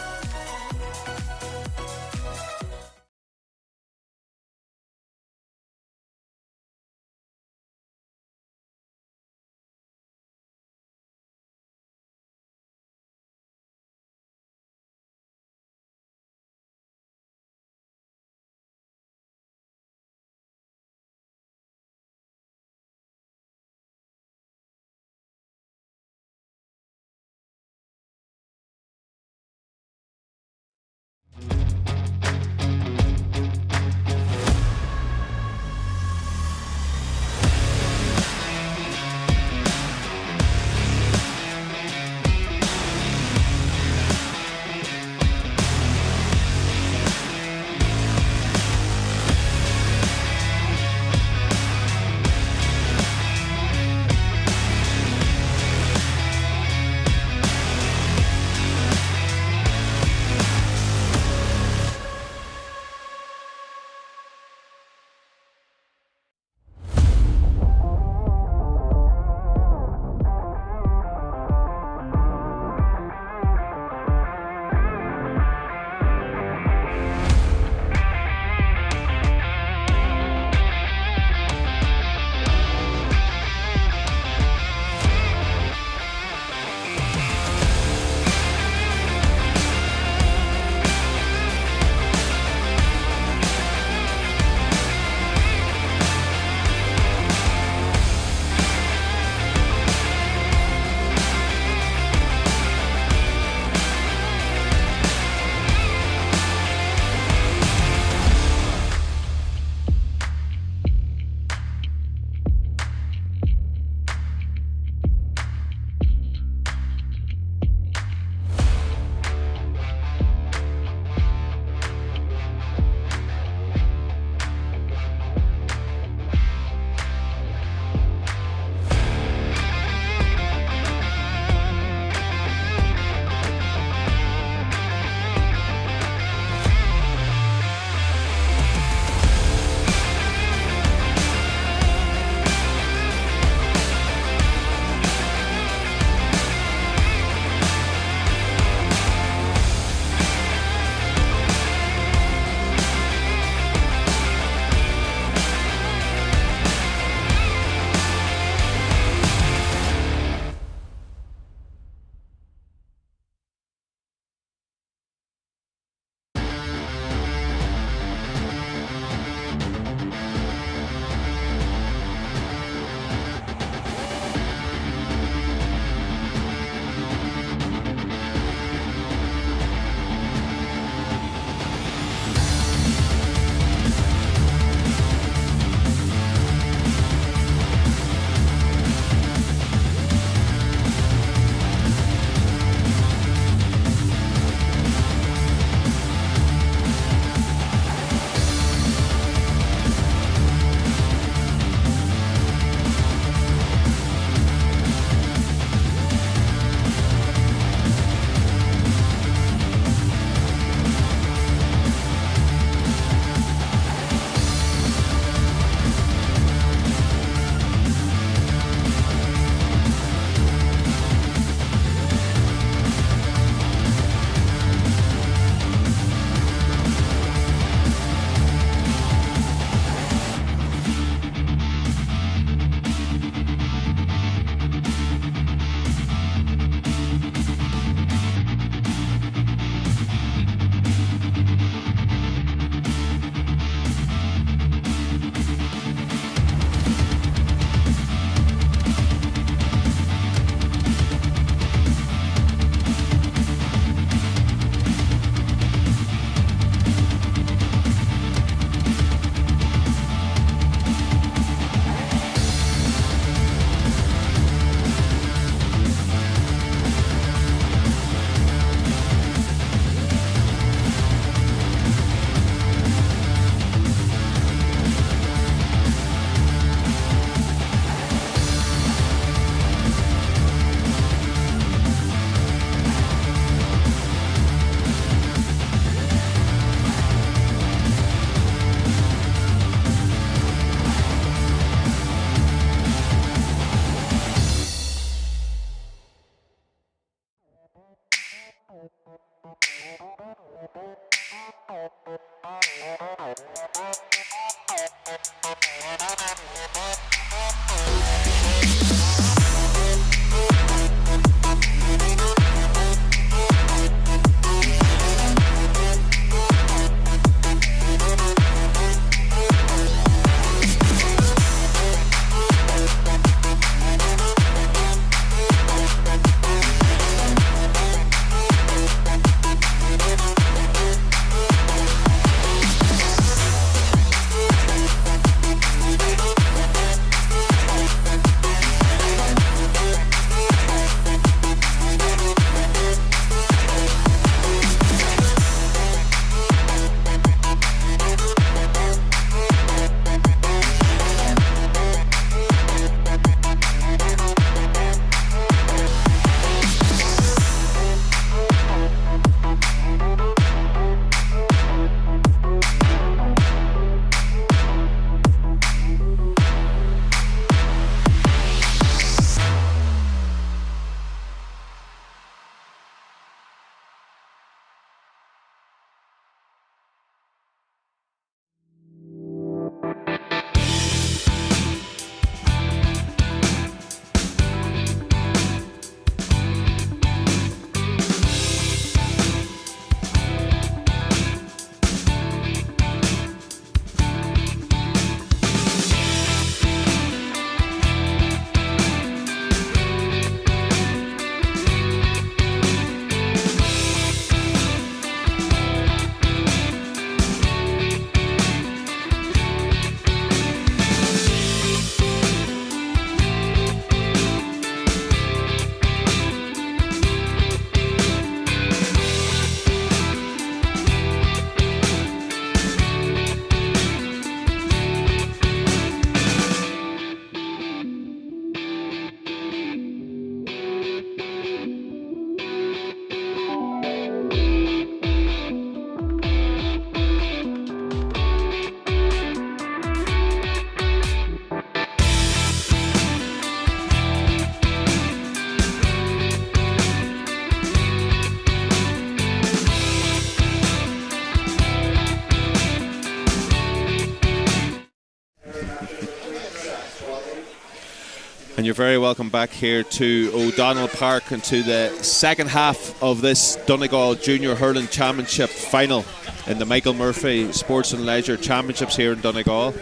And you're very welcome back here to O'Donnell Park and to the second half of this Donegal Junior Hurling Championship final in the Michael Murphy Sports and Leisure Championships here in Donegal.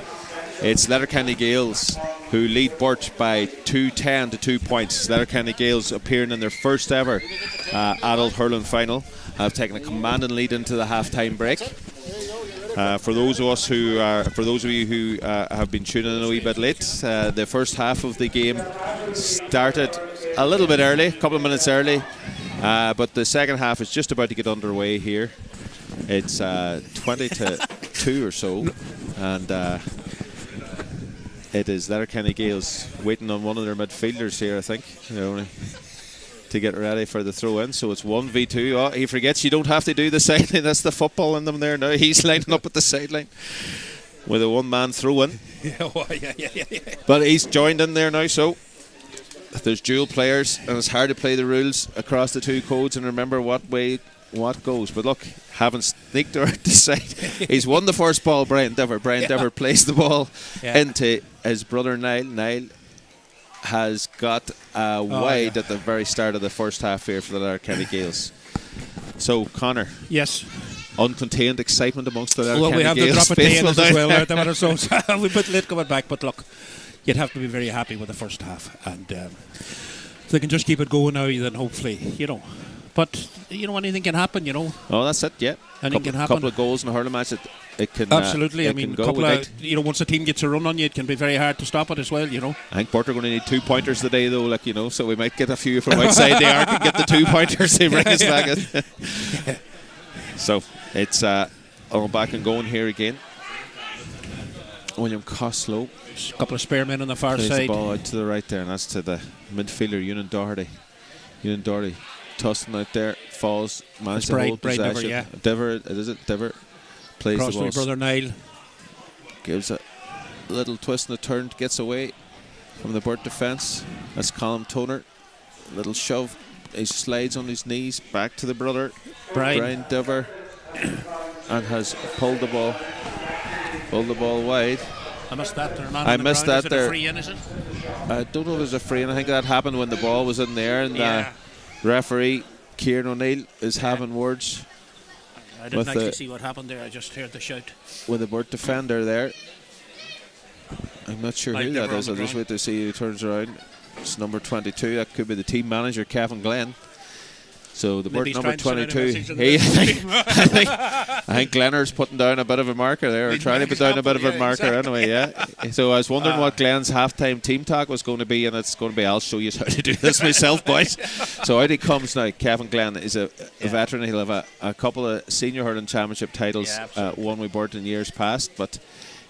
It's Letterkenny Gaels who lead Beart by 2-10 to 2 points. Letterkenny Gaels appearing in their first ever adult hurling final have taken a commanding lead into the half-time break. For those of you who have been tuning in a wee bit late, the first half of the game started a little bit early, a couple of minutes early, but the second half is just about to get underway here. It's 20 to 2 or so, and it is Letterkenny Gaels waiting on one of their midfielders here, I think, to get ready for the throw in. So it's 1v2. Oh, he forgets you don't have to do the sideline. That's the football in them there now. He's lining up at the sideline with a one-man throw in. But he's joined in there now, so there's dual players, and it's hard to play the rules across the two codes and remember what way what goes. But look, having sneaked out the side, he's won the first ball. Brian Dever plays the ball into his brother Niall. Niall has got wide at the very start of the first half here for the Letterkenny Gaels. So Connor, yes, uncontained excitement amongst the Letterkenny Gaels. Well, we have Gaels the drop of 10 as well there, so we're a bit late coming back, but look, you'd have to be very happy with the first half, and if they can just keep it going now, then hopefully, but anything can happen, Oh, that's it, yeah. Anything can happen. Couple of goals in a hurling match, it can absolutely. It can go. Once a team gets a run on you, it can be very hard to stop it as well. I think Beart are going to need 2 pointers today, though. So we might get a few from outside the arc and get the 2 pointers to bring us back in. So it's all back and going here again. William Costello. A couple of spare men on the far plays side. The ball out to the right there, and that's to the midfielder, Ewan Doherty. Ewan Doherty tossing out there, falls, manages to hold possession. Dever plays Cross the ball. to brother Niall. Gives a little twist and a turn, gets away from the Beart defence. That's Colin Toner. Little shove. He slides on his knees back to the brother, Brian Dever, and has pulled the ball wide. I missed that there, man. I missed that there. Free in, is it? I don't know if there's a free in. I think that happened when the ball was in there, and referee Kieran O'Neill is having words. I didn't actually see what happened there. I just heard the shout. With the Beart defender there. I'm not sure who that is. I'll just wait to see who turns around. It's number 22. That could be the team manager, Kevin Glenn. So the Beart number 22. I think Glenner's putting down a bit of a marker there, or trying to put down a bit of a marker anyway, yeah. So I was wondering what Glenn's halftime team talk was going to be, and it's going to be, I'll show you how to do this myself, boys. So out he comes now. Kevin Glenn is a veteran. He'll have a couple of senior hurling championship titles, won with Beart in years past, but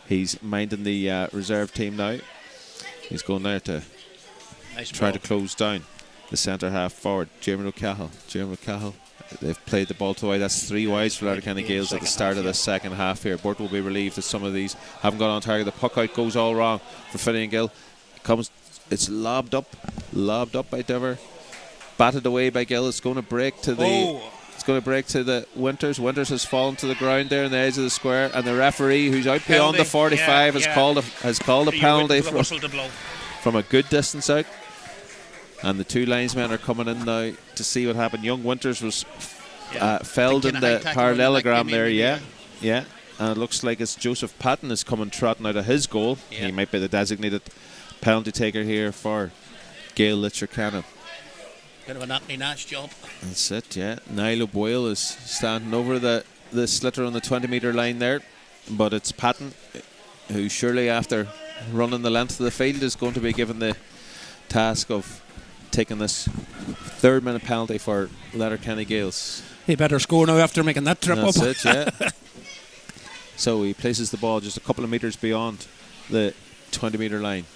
he's minding the reserve team now. He's going there to try to close down the centre half forward, Jeremy O'Cahill. They've played the ball to wide. That's 3 wides for Letterkenny Gaels at the start of the second half here. Beart will be relieved that some of these haven't gone on target. The puck out goes all wrong for Finian Gill. It's lobbed up by Dever, batted away by Gill. It's going to break to the Winters. Winters has fallen to the ground there on the edge of the square, and the referee, who's out beyond the 45, has called a penalty from a good distance out. And the 2 linesmen are coming in now to see what happened. Young Winters was felled in the parallelogram there, yeah. And it looks like it's Joseph Patton is coming trotting out of his goal. He might be the designated penalty taker here for Gaeil Leitir Ceanainn. Bit of an Anthony Nash job. That's it, yeah. Niall O'Boyle is standing over the slitter on the 20-metre line there. But it's Patton, who surely after running the length of the field is going to be given the task of taking this 3rd-minute penalty for Letterkenny Gaels. He better score now after making that trip up. That's it, yeah. So he places the ball just a couple of metres beyond the 20-metre line.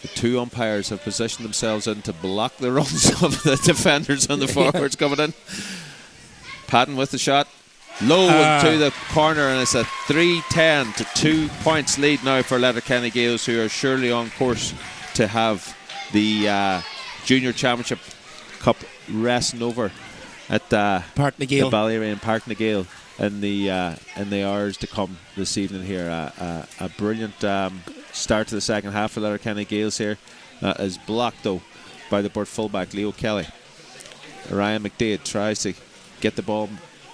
The 2 umpires have positioned themselves in to block the runs of the defenders and the forwards coming in. Patton with the shot. Low into the corner, and it's a 3-10 to 2 points lead now for Letterkenny Gaels, who are surely on course to have the Junior Championship Cup resting over at Park na Gael. the Ballyrain Park na Gael in the hours to come this evening here. A brilliant start to the second half for Letterkenny Gaels here. That is blocked though by the Burt fullback Leo Kelly. Ryan McDade tries to get the ball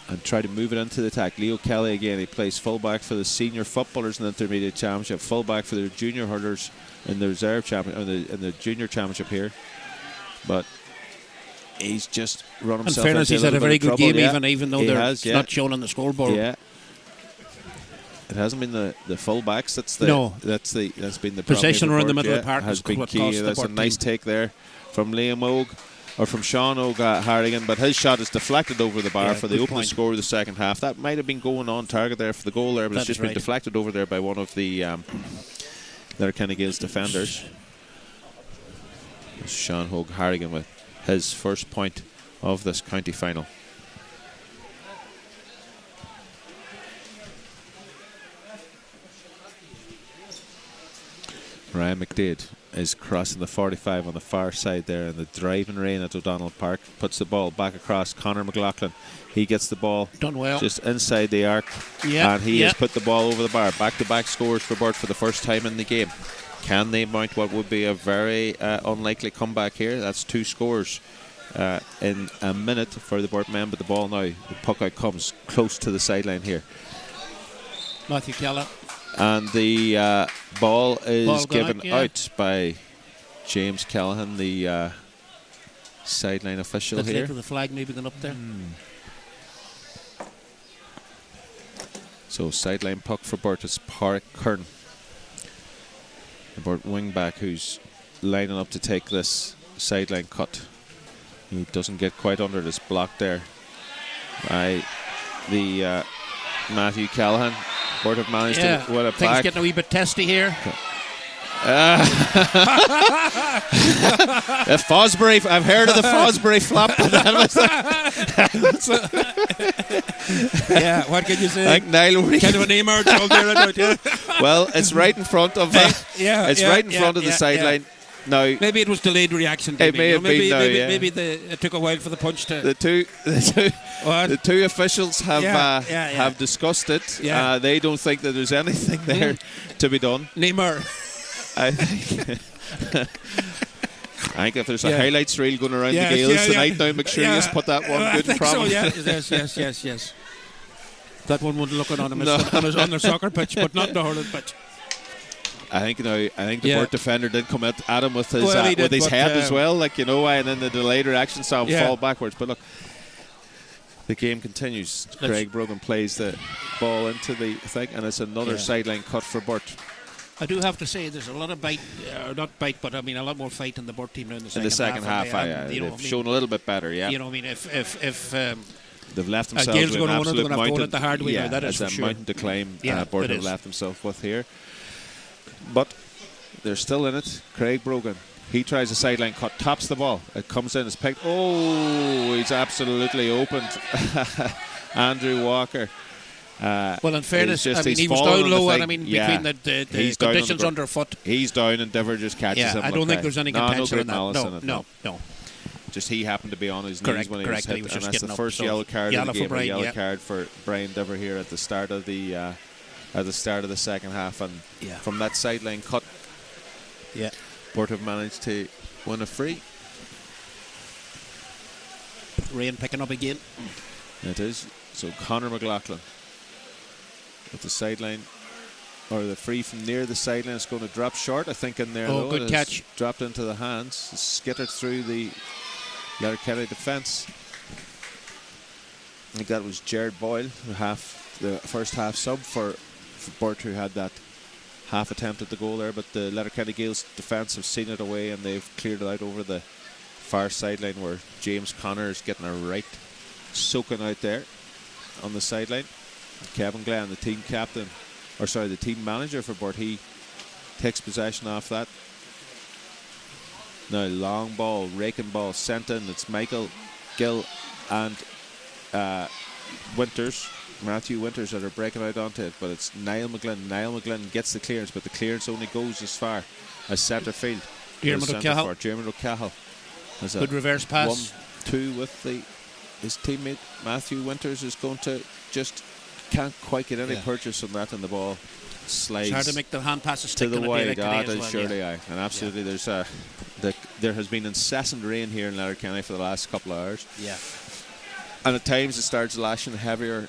and try to move it into the attack. Leo Kelly again, he plays fullback for the senior footballers in the intermediate championship, fullback for the junior hurlers in the reserve championship, in the junior championship here. But he's just run himself. In fairness, he's had a very good game, even though they're not shown on the scoreboard. Yeah. It hasn't been the fullbacks. That's been the possession around the middle of the park has been key. That's a nice team. take there from Liam Og, or from Sean Og Harrigan, but his shot is deflected over the bar for the opening score of the second half. That might have been going on target there for the goal there, but it's just been deflected over there by one of the Letterkenny Gaels defenders. Sean Og Harrigan with his first point of this county final. Ryan McDade is crossing the 45 on the far side there in the driving rain at O'Donnell Park. Puts the ball back across. Conor McLaughlin, he gets the ball done well just inside the arc, and he has put the ball over the bar. Back-to-back scores for Beart for the first time in the game. Can they mount what would be a very unlikely comeback here? That's 2 scores in a minute for the Beart men, but the ball now, the puck out comes close to the sideline here. Matthew Keller. And the ball is given out by James Callahan, the sideline official That's here. That's the flag maybe going up there. So sideline puck for Beart is Pádraig Kern, the Beart wing back, who's lining up to take this sideline cut. He doesn't get quite under it. It's blocked there by the Matthew Callahan. Beart have managed to win it Things back. getting a wee bit testy here. Fosbury, I've heard of the Fosbury flop. Yeah, what can you say? I think Niall kind of a name out there about, yeah. Well, it's right in front of right in front of the sideline. Now, maybe it was delayed reaction. It may have been. Maybe it took a while for the punch to. The two officials have discussed it. Yeah. They don't think that there's anything there to be done. Neymar. I think if there's a highlights reel going around the Gaels tonight, now make sure you just put that one good in prominence. So, yes. That one wouldn't look on him on their soccer pitch, but not the hurling pitch. I think the Beart defender did come at him with his head as well, and then the delayed reaction saw him fall backwards. But look, the game continues. Craig Brogan plays the ball into the thing, and it's another sideline cut for Beart. I do have to say there's a lot of but I mean a lot more fight in the Beart team now in the second half. They've shown a little bit better, You know, I mean, if they've left themselves Gael's with an absolute mountain, the hard way now, that is for sure. Mountain to climb. Beart have left themselves with here. But they're still in it. Craig Brogan, he tries a sideline cut, tops the ball. It comes in, it's picked. Oh, he's absolutely opened. Andrew Walker. Well, in fairness, I mean, he was down low, and I mean, between the conditions underfoot. He's down, and Diver just catches him. I don't think there's any contention on that. No. Just he happened to be on his knees when he was hit, and that's the first yellow card of the game. A yellow card for Brian Diver here at the start of the second half, and from that sideline cut, Beart have managed to win a free. Rain picking up again. It is. So Conor McLaughlin with the sideline, or the free from near the sideline. It's going to drop short, I think, in there. Oh, good catch. Dropped into the hands. It's skittered through the Letterkenny defence. I think that was Jared Boyle, the first half sub for Beart, who had that half attempt at the goal there, but the Letterkenny Gaels defence have seen it away, and they've cleared it out over the far sideline, where James Connor is getting a right soaking out there on the sideline. Kevin Glenn, the team captain, the team manager for Beart, he takes possession off that. Now long ball, raking ball sent in. It's Michael Gill and Matthew Winters that are breaking out onto it, but it's Niall McGlynn. Niall McGlynn gets the clearance, but the clearance only goes as far as centre field. Dermot O'Cahill has good reverse pass. 1-2 with his teammate Matthew Winters is going to just can't quite get any purchase on that, and the ball slides It's hard to make the hand passes to stick the on a day wide. like today as well, Surely, yeah. and absolutely, there has been incessant rain here in Letterkenny for the last couple of hours. Yeah. And at times it starts lashing heavier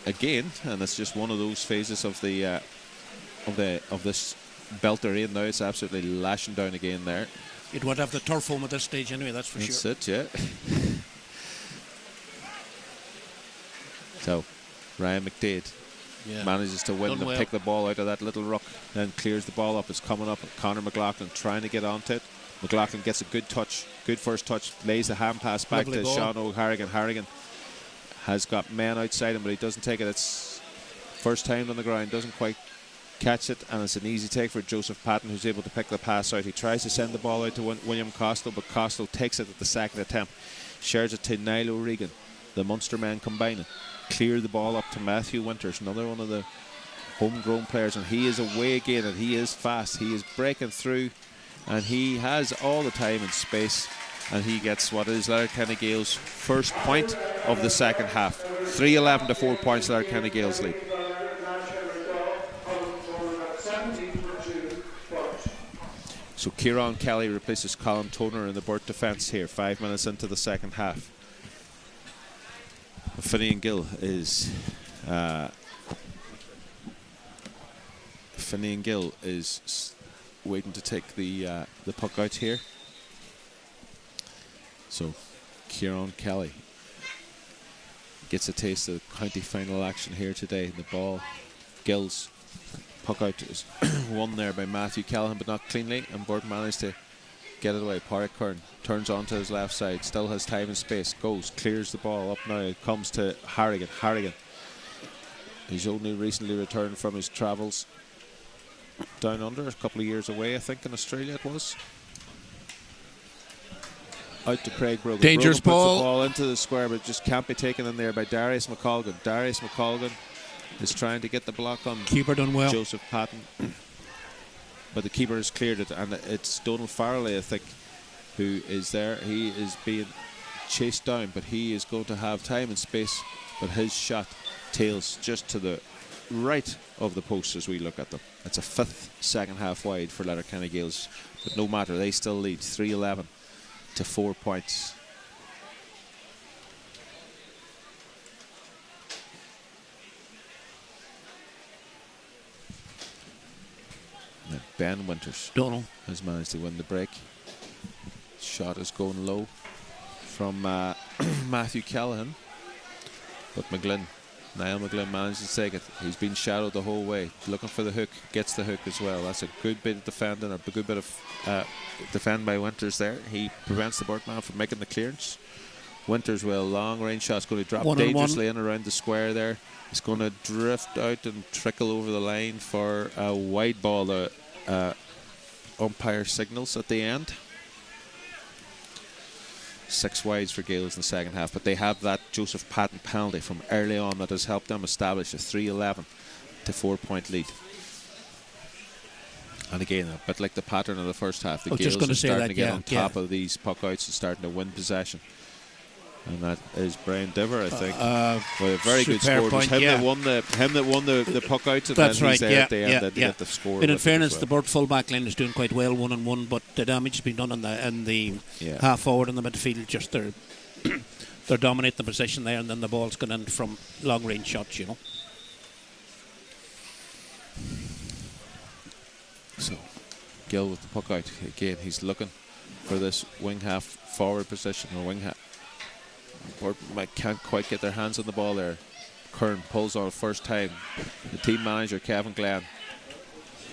again, and it's just one of those phases of this belt of rain now. It's absolutely lashing down again there. It would have the turf home at this stage anyway, that's for sure. That's it, yeah. So, Ryan McDade manages to win Done and well. pick the ball out of that little ruck, then clears the ball up. It's coming up, and Conor McLaughlin trying to get onto it. McLaughlin gets a good touch, good first touch, lays the hand pass back Lovely to ball. Sean O'Harrigan. Harrigan has got men outside him, but he doesn't take it. It's first time on the ground, doesn't quite catch it, and it's an easy take for Joseph Patton, who's able to pick the pass out. He tries to send the ball out to William Costello, but Costello takes it at the second attempt, shares it to Niall O'Regan. The Munster men combining, clear the ball up to Matthew Winters, another one of the homegrown players, and he is away again, and he is fast. He is breaking through, and he has all the time and space, and he gets what is Letterkenny Gael's first point of the second half. 3-11 to 4 points, Letterkenny Gael's lead. So Kieran Kelly replaces Colin Toner in the Beart defence here, 5 minutes into the second half. Finian Gill is waiting to take the puck out here. So Kieran Kelly gets a taste of county final action here today. The ball, Gill's puck out is won there by Matthew Callahan, but not cleanly, and Beart managed to get it away. Pádraig Kern turns onto his left side, still has time and space, goes, clears the ball up now. It comes to Harrigan. He's only recently returned from his travels down under, a couple of years away, I think, in Australia it was. Out to Craig Brogan. Dangerous Brogan puts ball. the ball into the square, but just can't be taken in there by Darius McColgan. Darius McColgan is trying to get the block on Keeper done well. Joseph Patton, but the keeper has cleared it, and it's Donald Farrelly, I think, who is there. He is being chased down, but he is going to have time and space, but his shot tails just to the right of the post as we look at them. It's a fifth second half wide for Letterkenny Gaels, but no matter, they still lead 3-11 to 4 points. And Ben Winters Donald has managed to win the break. Shot is going low from Matthew Callahan, but Niall McGlynn manages to take it. He's been shadowed the whole way, looking for the hook, gets the hook as well. That's a good bit of defending, a good bit of defend by Winters there. He prevents the Beart man from making the clearance. Winters with a long range shot is going to drop dangerously in around the square there. It's going to drift out and trickle over the line for a wide ball. The umpire signals at the end. 6 wides for Gaels in the second half, but they have that Joseph Patton penalty from early on that has helped them establish a 3-11 to 4 point lead. And again, a bit like the pattern of the first half, the Gaels are starting to get on top of these puck outs and starting to win possession. And that is Brian Diver, I think, with a very good score. It was him that won the puck out, and that's then right, he's there at the end to get the score. And in fairness, the Beart full back line is doing quite well 1-on-1, but the damage has been done in the half forward in the midfield. Just they're dominating the position there, and then the ball's gone in from long range shots, you know. So Gill with the puck out again. He's looking for this wing half forward position, or wing half. Beart can't quite get their hands on the ball there. Kern pulls on it first time. The team manager, Kevin Glenn,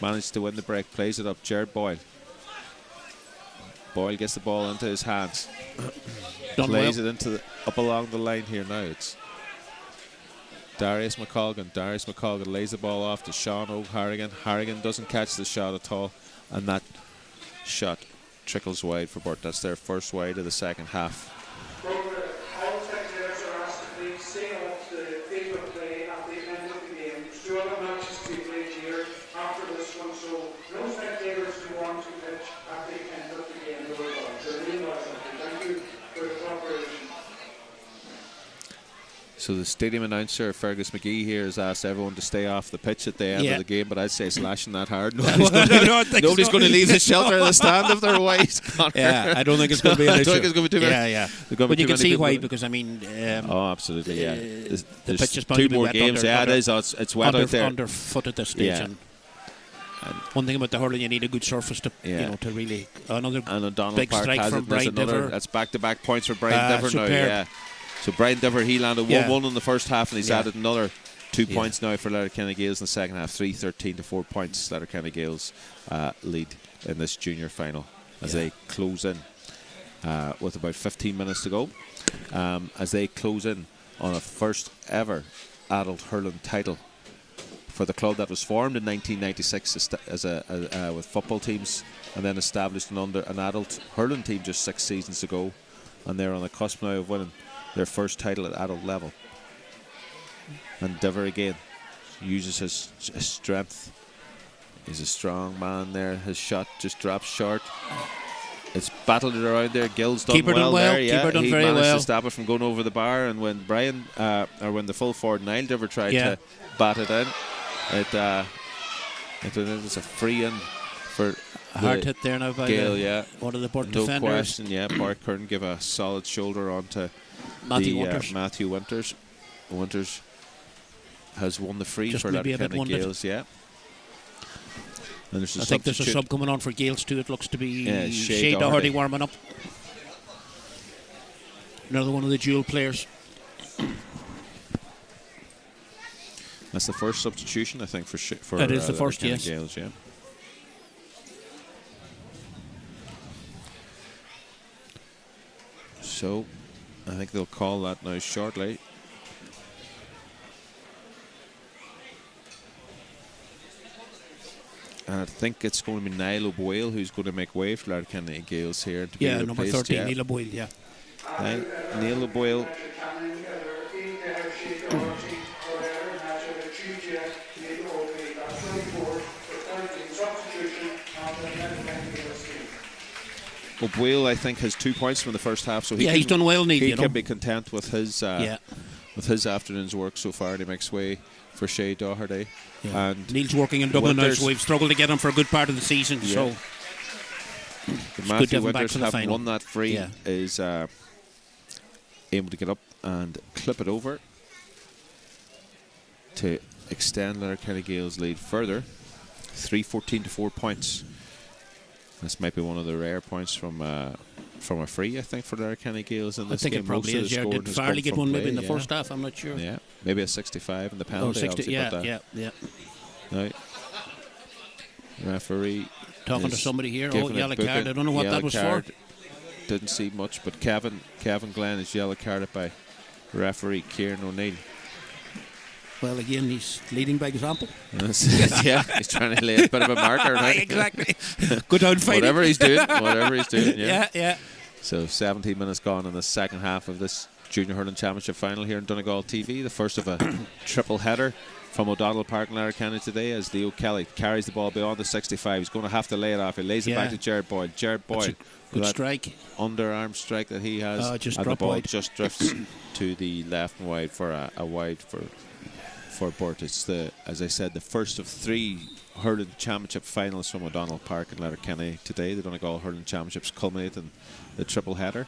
managed to win the break, plays it up. Jared Boyle. Boyle gets the ball into his hands. Plays it into up along the line here now. It's Darius McColgan. Darius McColgan lays the ball off to Sean O'Harrigan. Harrigan doesn't catch the shot at all, and that shot trickles wide for Beart. That's their first wide of the second half. So the stadium announcer, Fergus McGee, here has asked everyone to stay off the pitch at the end of the game, but I'd say slashing that hard. Nobody's going to leave the shelter of the stand if they're white. Yeah, I don't think it's going to be an issue. I don't think it's going to be too many. Yeah. But you can see why, because I mean... oh, absolutely, yeah. The pitch is 2 more games. It is. It's wet out there. Underfoot at this stage. And one thing about the hurling, you need a good surface to, to really... Another big Park strike from Brian Diver. That's back-to-back points for Brian Diver now, yeah. So Brian Diver, he landed 1-1 in the first half, and he's added another 2 points now for Letterkenny Gaels in the second half. 3-13 to 4 points. Letterkenny Gaels lead in this junior final as they close in with about 15 minutes to go. As they close in on a first ever adult hurling title for the club that was formed in 1996 with football teams, and then established an adult hurling team just 6 seasons ago, and they're on the cusp now of winning their first title at adult level. And Diver again uses his strength. He's a strong man there. His shot just drops short. It's battled around there. Gill's done well there. Yeah, he managed to stop it from going over the bar. And when when the full forward Niall Diver tried to bat it in, it was a free in for hard hit there now by Gaeil, one of the Beart no defenders. Question, yeah. Bart Curran give a solid shoulder onto Matthew Winters. Winters has won the free for Letterkenny Gaels, yeah. And I think there's a sub coming on for Gaels too. It looks to be Shay Doherty warming up. Another one of the dual players. That's the first substitution, I think, for it is the first, yes. Gaels, yeah. So, I think they'll call that now shortly. And I think it's going to be Niall O'Boyle who's going to make way for Letterkenny Gaels here. To be number 13, Niall O'Boyle, yeah. Niall O'Boyle. O'Boyle, I think, has 2 points from the first half, so he's done well. He can be content with his afternoon's work so far. And he makes way for Shay Doherty. Yeah. And Neil's working in Dublin now, so we've struggled to get him for a good part of the season. So Matthew Winters, having won that free, is able to get up and clip it over to extend Letterkenny Gaels' lead further. 3-14 to 4 points. This might be one of the rare points from a free, I think, for Letterkenny Gaels in this game. I think it probably is. Did Farley get one maybe in the first half? I'm not sure. Yeah, maybe a 65 in the penalty. 60, yeah. Now, referee talking to somebody here. Oh, yellow card. I don't know what that was for. Didn't see much, but Kevin Glenn is yellow carded by referee Kieran O'Neill. Well, again, he's leading by example. Yeah, he's trying to lay a bit of a marker. Right? Exactly. Good out fighting. Whatever he's doing. Yeah. So 17 minutes gone in the second half of this Junior Hurling Championship final here in Donegal TV. The first of a triple header from O'Donnell Park in Letterkenny today, as Leo Kelly carries the ball beyond the 65. He's going to have to lay it off. He lays it back to Jared Boyle. Jared Boyle, good strike, underarm strike that he has, and the ball just drifts to the left and wide for a wide for Beart. It's as I said, the first of 3 hurling championship finals from O'Donnell Park in Letterkenny today. The Donegal Hurling Championships culminate in the triple header.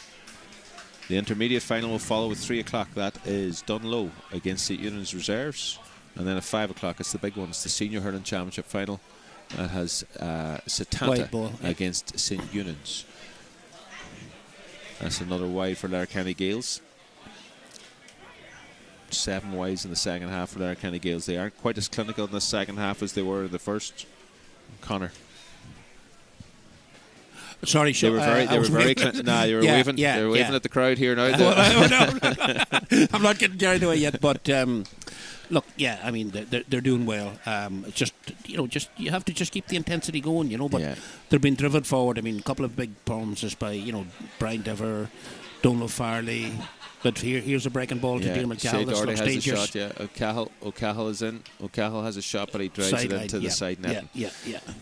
The intermediate final will follow at 3 o'clock. That is Dunlow against St Eunan's Reserves. And then at 5 o'clock, it's the big one. It's the Senior Hurling Championship final. That has Setanta against St Eunan's. That's another wide for Letterkenny Gaels. 7 wides in the second half for Letterkenny Gaels. They aren't quite as clinical in the second half as they were in the first. Connor. Sorry, they were very you were waving. They were waving at the crowd here now. I'm not getting carried away yet, but look, I mean they're doing well. Just you have to just keep the intensity going, But they're being driven forward. I mean, a couple of big performances by Brian Diver, Donald Farley. But here's a breaking ball to Dermot Cahill. Shay Doherty has a shot, O'Cahill is in. O'Cahill has a shot, but he drives it into the side net. Yeah.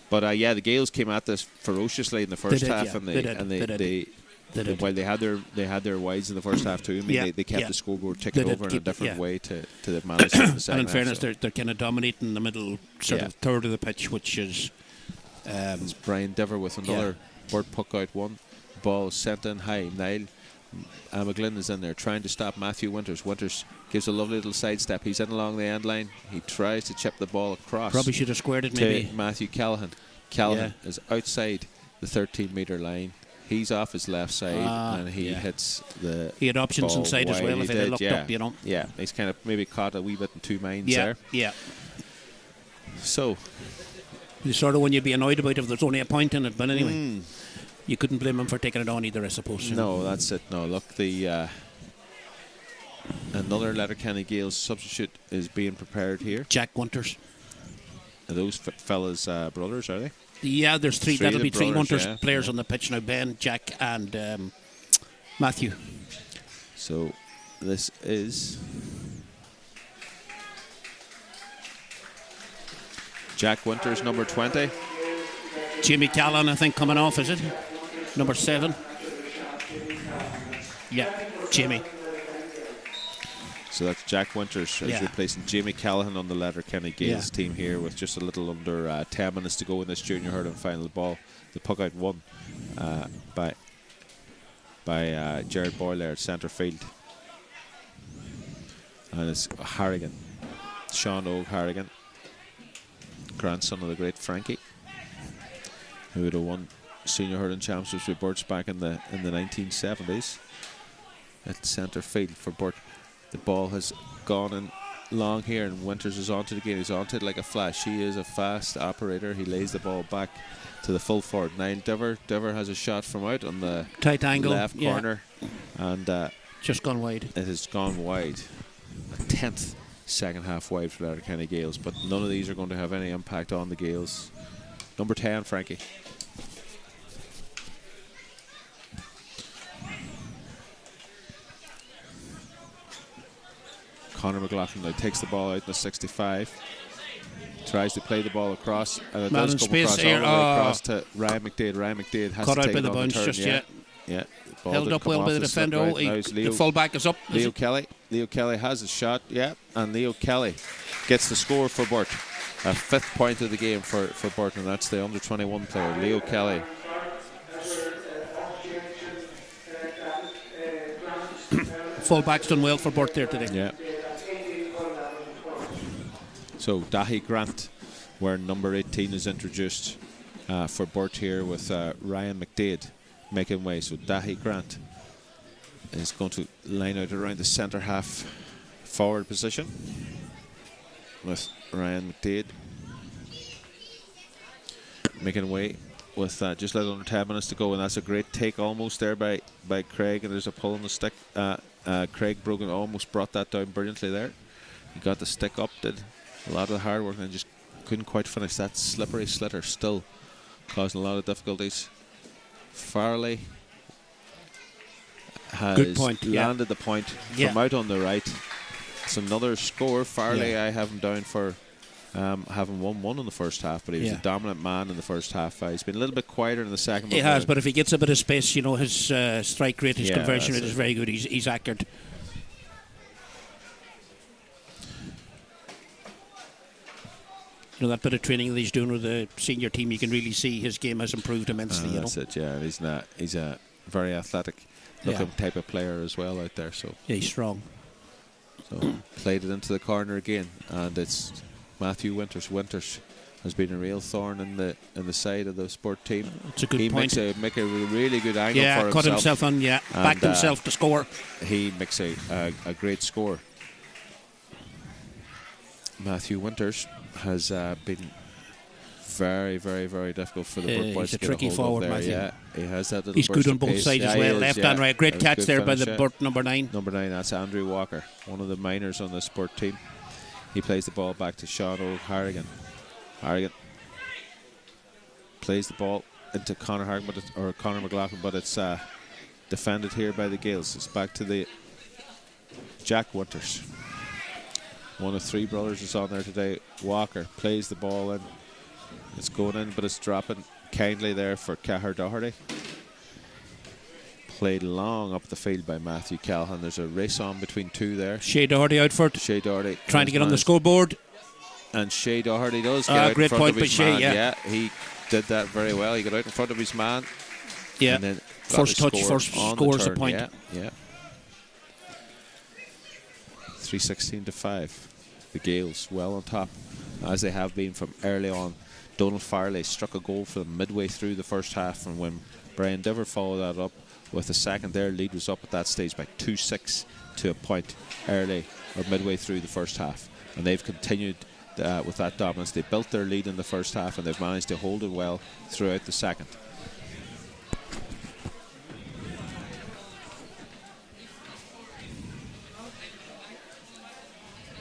But the Gaels came at this ferociously in the first half, and they While they had their wides in the first half too. I mean, they kept the scoreboard ticking over in a different way to the managed in the second And in fairness, half, they're kind of dominating the middle sort of third of the pitch, which is. It's Brian Dever with another Burt puck out one. Ball sent in high. Niall McGlynn is in there trying to stop Matthew Winters. Winters gives a lovely little sidestep. He's in along the end line. He tries to chip the ball across. Probably should have squared it maybe. To Matthew Callahan. Callahan is outside the 13-metre line. He's off his left side and he hits the. He had options ball inside as wide. well if he had looked up, you know. Yeah, he's kind of maybe caught a wee bit in two minds there. Yeah. So. The sort of one you'd be annoyed about if there's only a point in it, but anyway. You couldn't blame him for taking it on either, I suppose. No, that's it. No, look, the another Letterkenny Gaels substitute is being prepared here. Jack Winters. Are those fellas brothers, are they? Yeah, there's three. That'll be three brothers, Winters players on the pitch now. Ben, Jack and Matthew. So this is Jack Winters, number 20. Jamie Callan, I think, coming off, is it? Number 7. Yeah, Jamie. So that's Jack Winters is replacing Jamie Callahan on the Letterkenny Gaels team here with just a little under 10 minutes to go in this junior hurling final. Ball, the puck out won by Jared Boyle there at centre field. And it's Harrigan, Sean Og Harrigan, grandson of the great Frankie, who would have won senior hurling championships with Burt back in the 1970s. At centre field for Burt. The ball has gone in long here, and Winters is onto it again. He's onto it like a flash. He is a fast operator. He lays the ball back to the full forward. Niall Dever. Dever has a shot from out on the tight angle left corner, and just gone wide. It has gone wide. A 10th second half wide for Letterkenny Gaels, but none of these are going to have any impact on the Gaels. Number 10, Frankie. Conor McLaughlin now takes the ball out in the 65. Tries to play the ball across, and it does come across all the way across to Ryan McDade. Ryan McDade has caught to out take by it the on bunch the turn. just yet. Yeah. Held up well by the defender. The full back is up. Leo Kelly. Leo Kelly has a shot. Yeah, and Leo Kelly gets the score for Burt. A 5th point of the game for Burt, and that's the under 21 player, Leo Kelly. Full back's done well for Burt there today. Yeah. So Dahi Grant, where number 18 is introduced for Burt here with Ryan McDade making way. So Dahi Grant is going to line out around the centre half forward position with Ryan McDade making way with just a little under 10 minutes to go, and that's a great take almost there by Craig, and there's a pull on the stick. Craig Brogan almost brought that down brilliantly there. He got the stick up, did a lot of the hard work, and just couldn't quite finish. That slippery slitter still causing a lot of difficulties. Farley has landed the point from out on the right. It's another score. Farley, I have him down for having 1-1 in the first half, but he was a dominant man in the first half. He's been a little bit quieter in the second. He has, but if he gets a bit of space, you know, his strike rate, his conversion rate is very good. He's accurate. You know, that bit of training that he's doing with the senior team, you can really see his game has improved immensely. That's it, yeah. He's a very athletic looking type of player as well out there. So yeah, he's strong. So played it into the corner again, and it's Matthew Winters. Winters has been a real thorn in the side of the sport team. It's a good point. He makes a really good angle for himself. Cut himself on, backed himself to score. He makes a great score. Matthew Winters has been very, very, very difficult for the Burt boys to get a hold of. He's a tricky forward, Matthew. Yeah, he has that little He's good on both sides as well, left and right. Great catch there by the Burt number 9. Number 9, that's Andrew Walker, one of the minors on the sport team. He plays the ball back to Sean O'Harrigan. Harrigan plays the ball into Conor Harrigan, or Conor McLaughlin, but it's defended here by the Gaels. It's back to the Jack Winters. One of 3 brothers is on there today. Walker plays the ball in. It's going in, but it's dropping kindly there for Cahir Doherty. Played long up the field by Matthew Callahan. There's a race on between two there. Shea Doherty out for it. Shea Doherty trying to get on the scoreboard. And Shea Doherty does get out in great front point of by his Shea, man. yeah. He did that very well. He got out in front of his man. Yeah. And then First touch, first scores a point. Yeah. 3:16 to 5. The Gaels well on top, as they have been from early on. Donald Farley struck a goal for them midway through the first half, and when Brian Diver followed that up with a second, their lead was up at that stage by 2-6 to a point early or midway through the first half, and they've continued with that dominance. They built their lead in the first half, and they've managed to hold it well throughout the second.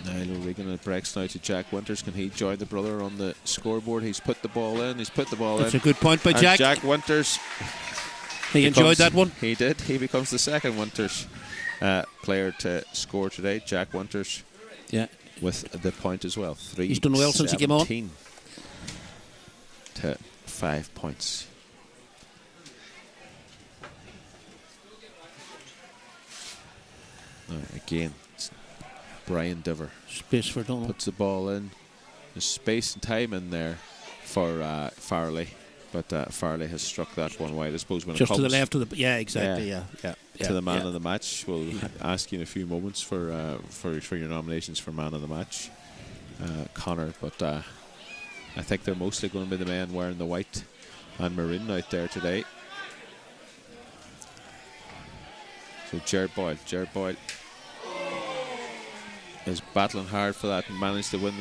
Niall O'Regan, it breaks now to Jack Winters. Can he join the brother on the scoreboard? He's put the ball in. That's a good point by Jack. Jack Winters. He enjoyed that one. He did. He becomes the second Winters player to score today. Jack Winters. Yeah. With the point as well. He's done well since he came on. 3-17 to 5 points. Again, Brian Diver. Space for Donald. Puts the ball in. There's space and time in there for Farley. But Farley has struck that one wide. I suppose when just it comes to the left of the... Yeah, exactly. Yeah. To the man of the match. We'll ask you in a few moments for your nominations for man of the match, Connor. But I think they're mostly going to be the men wearing the white and maroon out there today. So Jared Boyle is battling hard for that and managed to win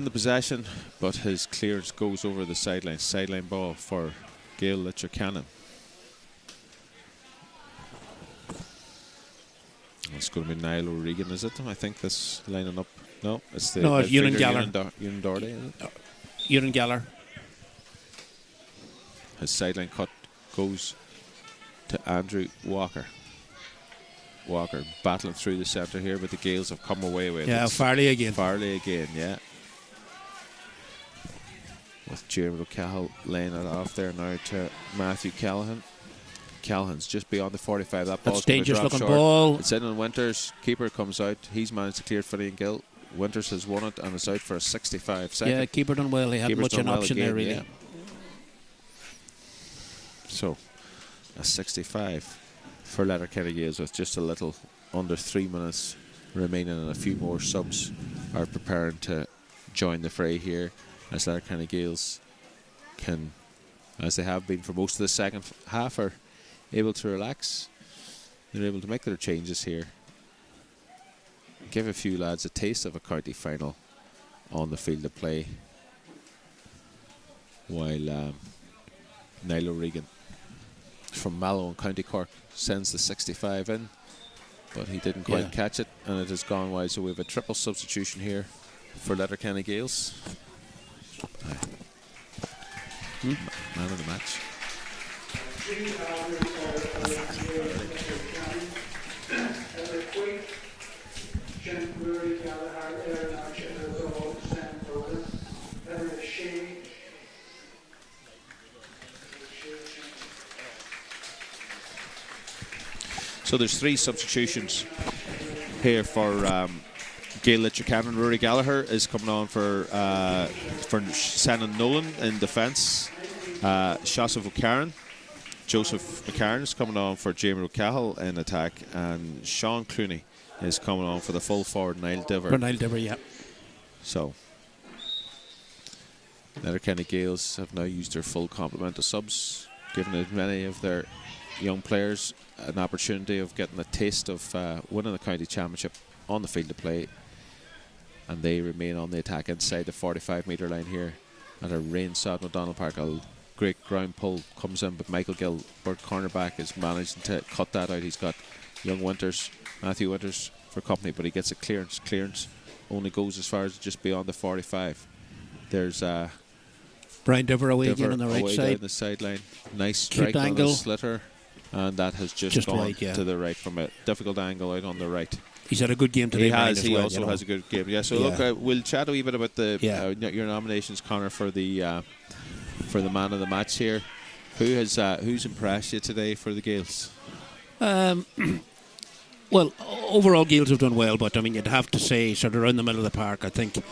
the possession, but his clearance goes over the sideline ball for Gaeil Leitir Ceanainn. It's going to be Niall O'Regan, is it? I think this lining up. No, it's the Ewan Galler. Ewan Doherty, is it? Ewan Galler. His sideline cut goes to Andrew Walker. Walker battling through the centre here, but the Gaels have come away with it. Yeah, Farley again, yeah. With Jeremy O'Cahill laying it off there now to Matthew Callahan. Callahan's just beyond the 45. That ball's dangerous looking short. ball. It's in on Winters. Keeper comes out. He's managed to clear it for Ian Gill. Winters has won it and is out for a 65 second. Yeah, keeper done well. He had much an option again, there, really. Yeah. So, a 65 for Letterkenny Gaels with just a little under 3 minutes remaining, and a few more subs are preparing to join the fray here as Letterkenny Gaels can, as they have been for most of the second half, are able to relax. They're able to make their changes here, give a few lads a taste of a county final on the field of play, while Niall O'Regan from Mallow in County Cork sends the 65 in, but he didn't quite catch it, and it has gone wide. So we have a triple substitution here for Letterkenny Gaels. Man of the match. So there's 3 substitutions here for Gaeil Leitir Ceanainn. Rory Gallagher is coming on for Shannon Nolan in defence. Joseph McCarran is coming on for Jamie O'Cahill in attack, and Sean Clooney is coming on for the full forward Niall Diver. So Letterkenny Gaels have now used their full complement of subs, giving as many of their young players an opportunity of getting a taste of winning the county championship on the field of play, and they remain on the attack inside the 45-metre line here at a rain-sodden O'Donnell Park. A great ground pull comes in, but Michael Gill, Burt cornerback, is managing to cut that out. He's got young Winters, Matthew Winters, for company, but he gets a clearance only goes as far as just beyond the 45. There's Brian Diver away again on the right side, down the sideline. Nice strike on the slitter, and that has just gone right, to the right from a difficult angle out on the right. He's had a good game today. He also has a good game. Yeah. So look, we'll chat a wee bit about the your nominations, Connor, for the man of the match here. Who's impressed you today for the Gaels? Well, overall, Gaels have done well, but I mean, you'd have to say, sort of around the middle of the park, I think,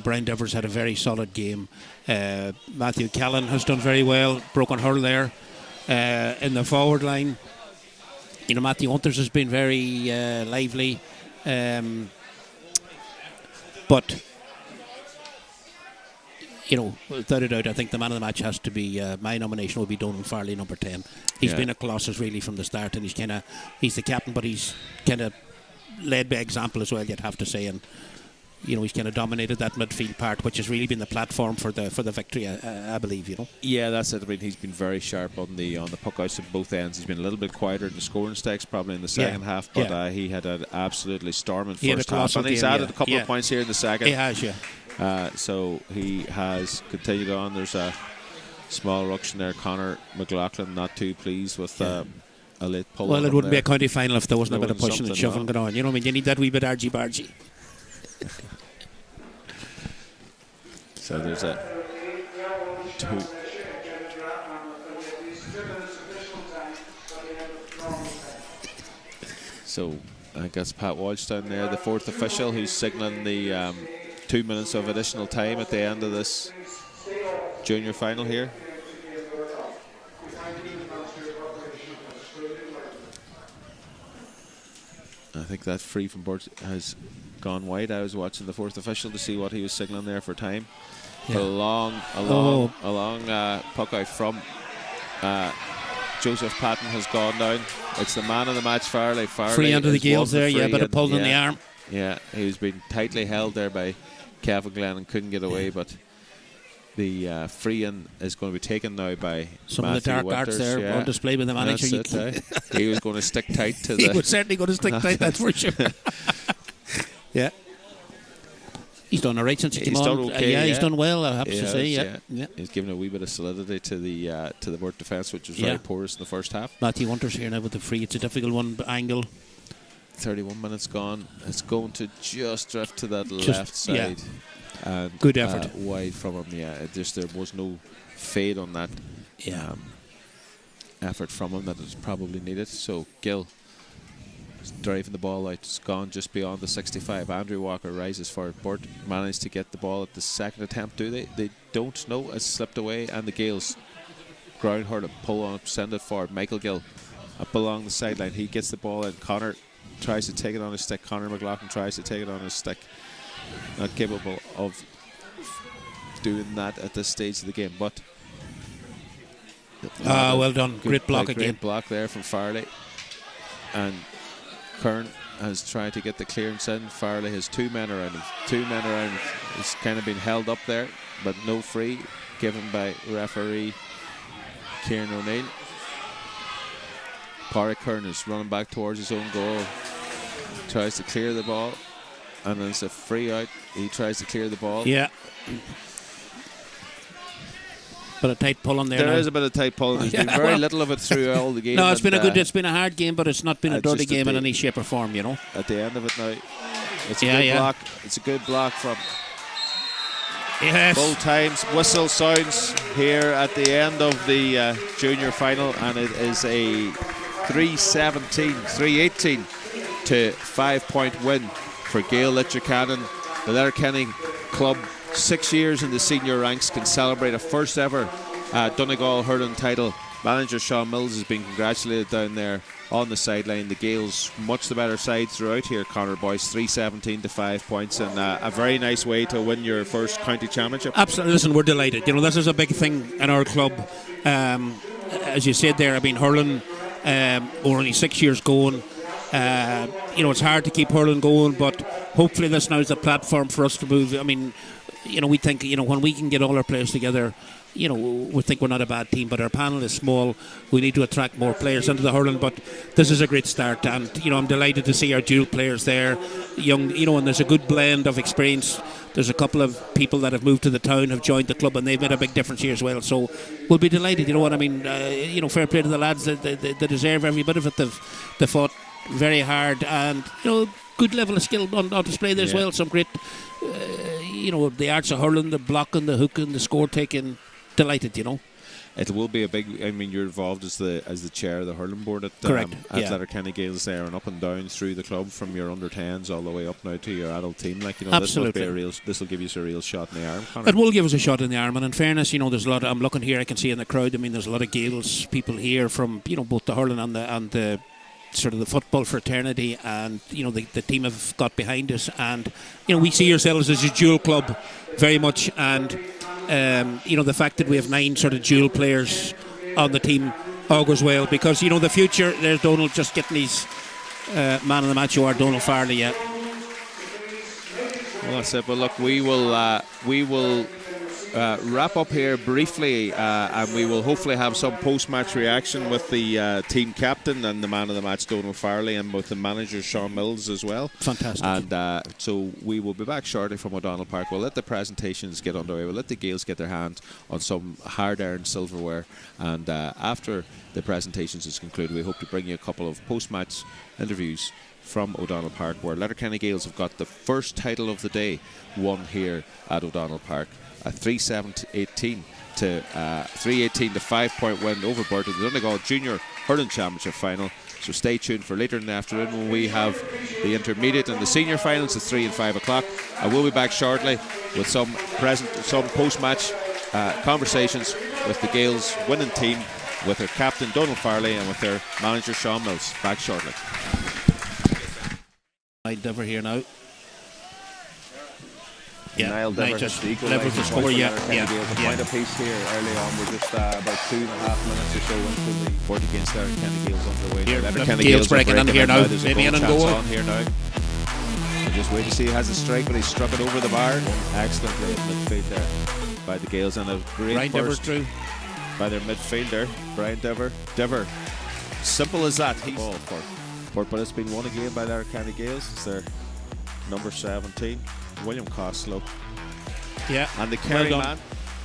Brian Devers had a very solid game. Matthew Callan has done very well, broken hurl there. In the forward line, Matthew Hunters has been very lively. But, without a doubt, I think the man of the match has to be, my nomination would be Donald Farley, number 10. He's been a colossus really from the start, and he's the captain, but he's kind of led by example as well, you'd have to say, and he's kind of dominated that midfield part, which has really been the platform for the victory, I believe. Yeah, that's it. I mean, he's been very sharp on the puck outs at both ends. He's been a little bit quieter in the scoring stakes, probably in the second half, but he had an absolutely storming first half, and he's added a couple of points here in the second. He has, so he has continued on. There's a small ruction there. Conor McLaughlin not too pleased with a late pull. Well, it wouldn't be a county final if there wasn't a bit of pushing and shoving going on. You need that wee bit argy-bargy. So there's a 2. So I guess Pat Walsh down there, the fourth official, who's signalling the 2 minutes of additional time at the end of this junior final here. I think that free from Beart has gone wide. I was watching the fourth official to see what he was signalling there for time. But a long puck out from Joseph Patton has gone down. It's the man of the match, Farley. Free under the Gaels there, but a pull on the arm. Yeah, he was being tightly held there by Kevin Glenn and couldn't get away, but the free-in is going to be taken now by some Matthew of the dark arts there on display with the manager. He was going to stick tight to the... He was certainly going to stick tight, that's for sure. Yeah. He's done all right since he came on. Okay, he's done well, I have to say. Yeah. He's given a wee bit of solidity to the Beart defence, which was very porous in the first half. Matthew Hunters here now with the free. It's a difficult one, angle. 31 minutes gone. It's going to just drift to that left side. And good effort. Wide from him, there was no fade on that effort from him that was probably needed. So Gill driving the ball out. It's gone just beyond the 65. Andrew Walker rises for it. Beart managed to get the ball at the second attempt. Do they? They don't. No, it's slipped away. And the Gaels ground hurl it, pull on, send it forward. Michael Gill up along the sideline. He gets the ball in. Conor tries to take it on his stick. Conor McLaughlin tries to take it on his stick. Not capable of doing that at this stage of the game, but well done. Great block again. Great block there from Farley. And Kern has tried to get the clearance in. Farley has 2 men around him. He's kind of been held up there, but no free given by referee Kieran O'Neill. Pádraig Kern is running back towards his own goal. Tries to clear the ball. And then it's a free out. He tries to clear the ball. Yeah. But a tight pull on there. There is a bit of tight pull. There's been very little of it through all the game. No, it's been a hard game, but it's not been a dirty game in any shape or form, At the end of it now, it's a good block. It's a good block from full times. Whistle sounds here at the end of the junior final, and it is a 318 to 5-point win for Gaeil Leitir Ceanainn. The Letterkenny club, 6 years in the senior ranks, can celebrate a first ever Donegal hurling title. Manager Sean Mills has been congratulated down there on the sideline. The Gaels much the better side throughout here, Conor Boyce, 317 to 5 points, and a very nice way to win your first county championship. Absolutely. Listen, we're delighted. This is a big thing in our club. As you said there, hurling, we're only 6 years going. It's hard to keep hurling going, but hopefully this now is a platform for us to move. We think, when we can get all our players together, we think we're not a bad team, but our panel is small. We need to attract more players into the hurling, but this is a great start, and I'm delighted to see our dual players there, young, and there's a good blend of experience. There's a couple of people that have moved to the town, have joined the club, and they've made a big difference here as well. So we'll be delighted. Fair play to the lads. They deserve every bit of it. They've fought very hard, and good level of skill on display there as well. Some great, the arts of hurling, the blocking, the hooking, the score taking. Delighted, it will be a big. I mean, you're involved as the chair of the hurling board at Correct, at yeah. Letterkenny Gaels there, and up and down through the club from your under 10s all the way up now to your adult team. Like, you know, Absolutely. this will give you a real shot in the arm. Conor. It will give us a shot in the arm, and in fairness, you know, there's a lot. I'm looking here, I can see in the crowd. I mean, there's a lot of Gaels people here from, you know, both the hurling and the sort of the football fraternity, and you know the team have got behind us, and you know we see ourselves as a dual club very much, and you know the fact that we have 9 sort of dual players on the team augurs well, because you know the future. There's Donald just getting his man of the match award, Donald Farley. Yeah. Well, that's it. But look, we will wrap up here briefly, and we will hopefully have some post-match reaction with the team captain and the man of the match, Donald Farley, and with the manager, Sean Mills, as well. Fantastic. And so we will be back shortly from O'Donnell Park. We'll let the presentations get underway. We'll let the Gaels get their hands on some hard-earned silverware, and after the presentations is concluded, we hope to bring you a couple of post-match interviews from O'Donnell Park, where Letterkenny Gaels have got the first title of the day won here at O'Donnell Park. A 3-18 to 5-point win over Beart in the Donegal Junior Hurling Championship final. So stay tuned for later in the afternoon when we have the intermediate and the senior finals at 3 and 5 o'clock. I will be back shortly with some post-match conversations with the Gaels winning team, with their captain Donald Farley and with their manager Sean Mills. Back shortly. Dever here now. Yeah, Niall Dever just hits the levels the equalising score. point for Yeah, Letterkenny yeah, Gaels. A yeah. point apiece here early on. We're just about 2.5 minutes or so into the fort against Letterkenny Gaels underway. Here, Letterkenny Gaels are breaking in here now. There's a Maybe goal in and chance goal. on here now. And just wait to see. He has a strike, but he struck it over the bar. Excellent play in midfield there by the Gaels, and a great Brian Dever burst through. by their midfielder, Brian Dever. Simple as that. He's ball for Fort, but it's been won again by Letterkenny Gaels. It's their number 17, William Costello. Yeah, And the well carry done. man,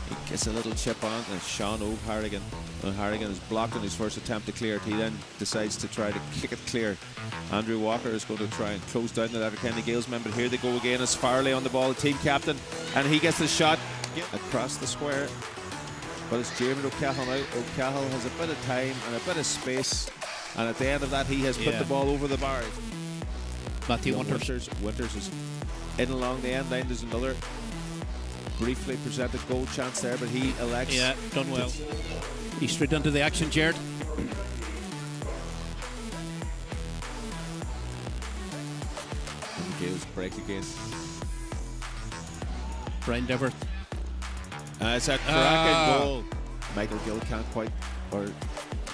he gets a little chip on it, and Sean O'Harrigan. O'Harrigan is blocked in his first attempt to clear it. He then decides to try to kick it clear. Andrew Walker is going to try and close down the Letterkenny Gaels men, but here they go again as Farley on the ball, the team captain, and he gets the shot across the square. But it's Jeremy O'Cahill now. O'Cahill has a bit of time and a bit of space, and at the end of that he has put the ball over the bar. Matthew Winters. Winters is in along the end line. There's another briefly presented goal chance there, but he elects. Yeah, done well. He's straight into the action, Jared. And the Gaels break again. Brian Dever. It's a cracking goal. Michael Gill can't quite, or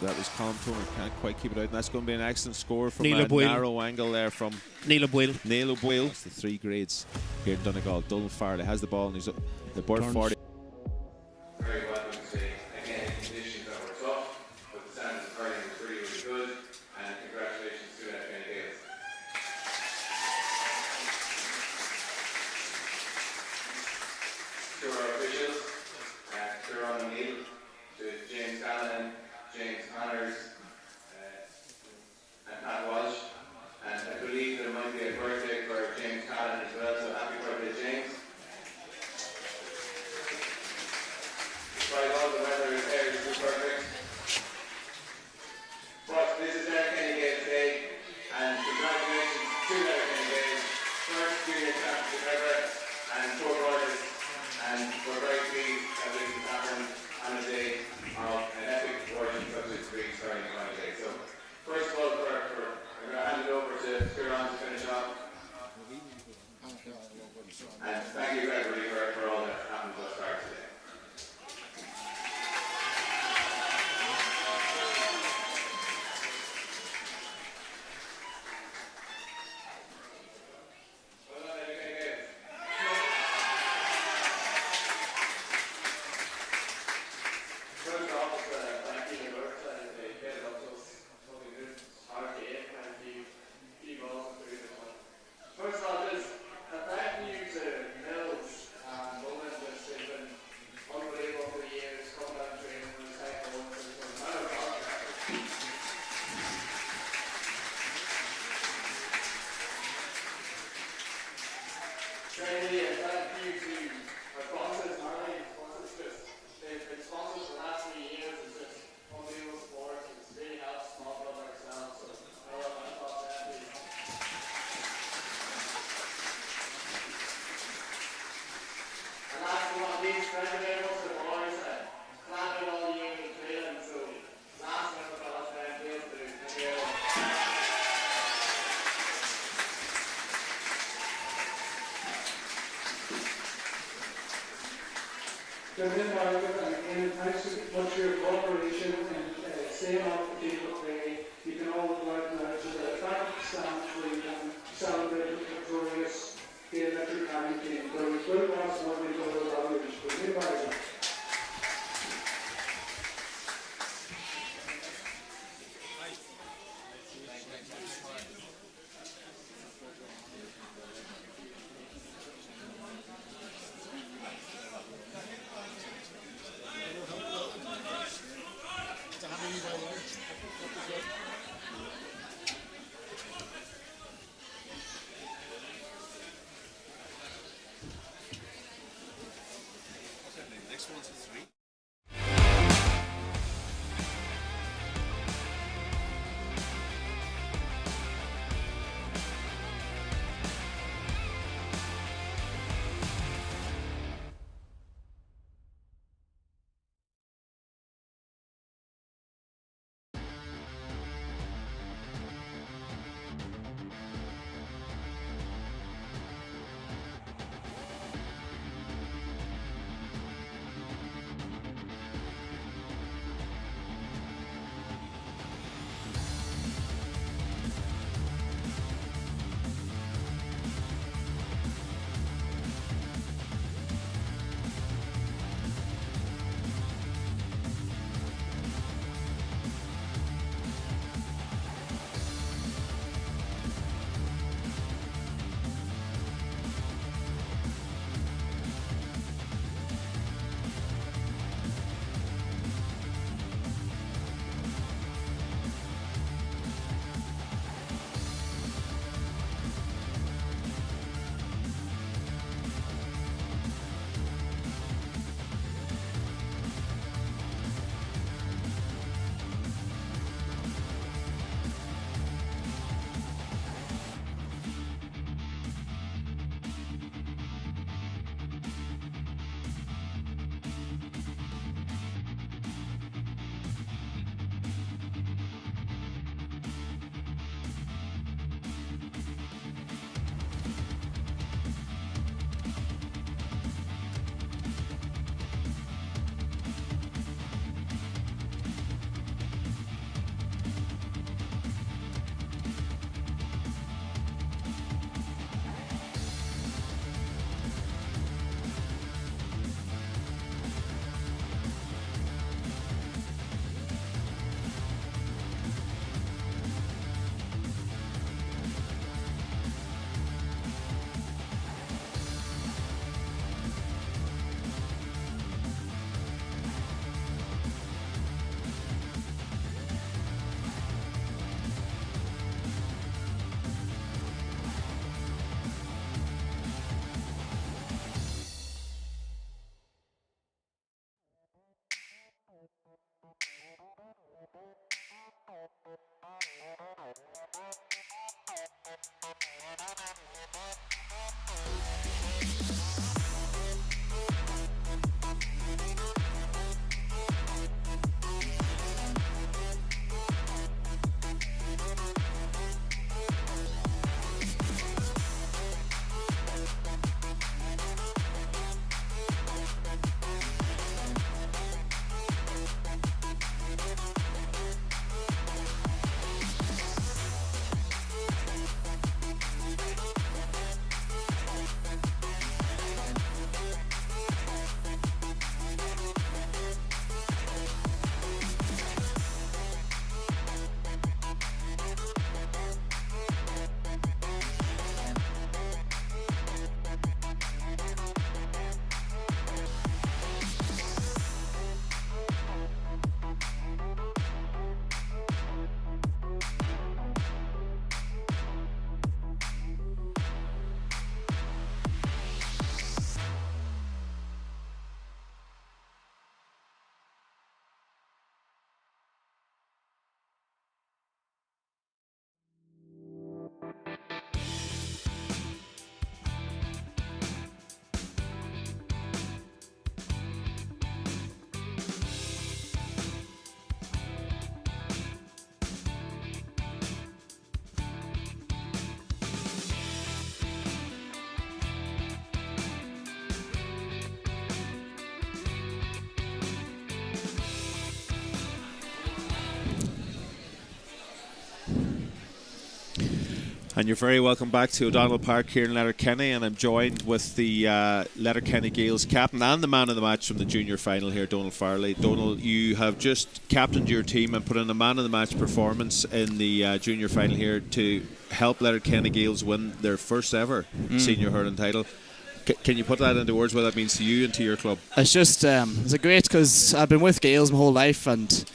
that was Colin Turner, can't quite keep it out, and that's going to be an excellent score from Neil a O'Boyle. narrow angle there from Neil O'Boyle. Neil O'Boyle. It's the 3 grades here in Donegal. Donald Farley has the ball, and he's the board 40. Very welcome to say again, conditions that were tough, but the standards of hurling was really, really good, and congratulations to Letterkenny Gaels. To our officials, to Ron O'Neill, to James Callahan, James Connors, and Pat Walsh, and I believe there might be a birthday for James Callahan as well, so happy birthday, James. Despite all the weather there is perfect. But this is Letterkenny Gaels Day, and congratulations to Letterkenny Gaels, first junior championship ever, and short orders, and we're very pleased that this has happened on a day of an epic origin such as Greek starting on a day. So first of all, I'm going to hand it over to Spiron to finish off. And thank you everybody for all that happened thus far today. First of all, just a thank you to Mills and Mullen, which has been unbelievable for the years, coming down and training with us, thank you for the matter of Training, and thank you to our bosses, Harley, bosses, just they It's been sponsored for the last 3 years. It's just unbelievable support. It's really helped small clubs like ourselves. So I love my thoughts there, please. And last but not least, thank you very much to the boys. Clapping all the year in Finland. So last one for us, feels to do. Thank you. President Margaret, and again, thanks so much for your cooperation and staying off the table today. You can all go out now to the back stand where you can celebrate the victorious Gaeil Leitir Ceanainn team. But we will pass one into the others. President Margaret. And you're very welcome back to O'Donnell Park here in Letterkenny, and I'm joined with the Letterkenny Gaels captain and the man of the match from the junior final here, Donal Farley. Donal, you have just captained your team and put in a man of the match performance in the junior final here to help Letterkenny Gaels win their first ever senior hurling title. Can you put that into words, what that means to you and to your club? It's just it's great because I've been with Gaels my whole life, and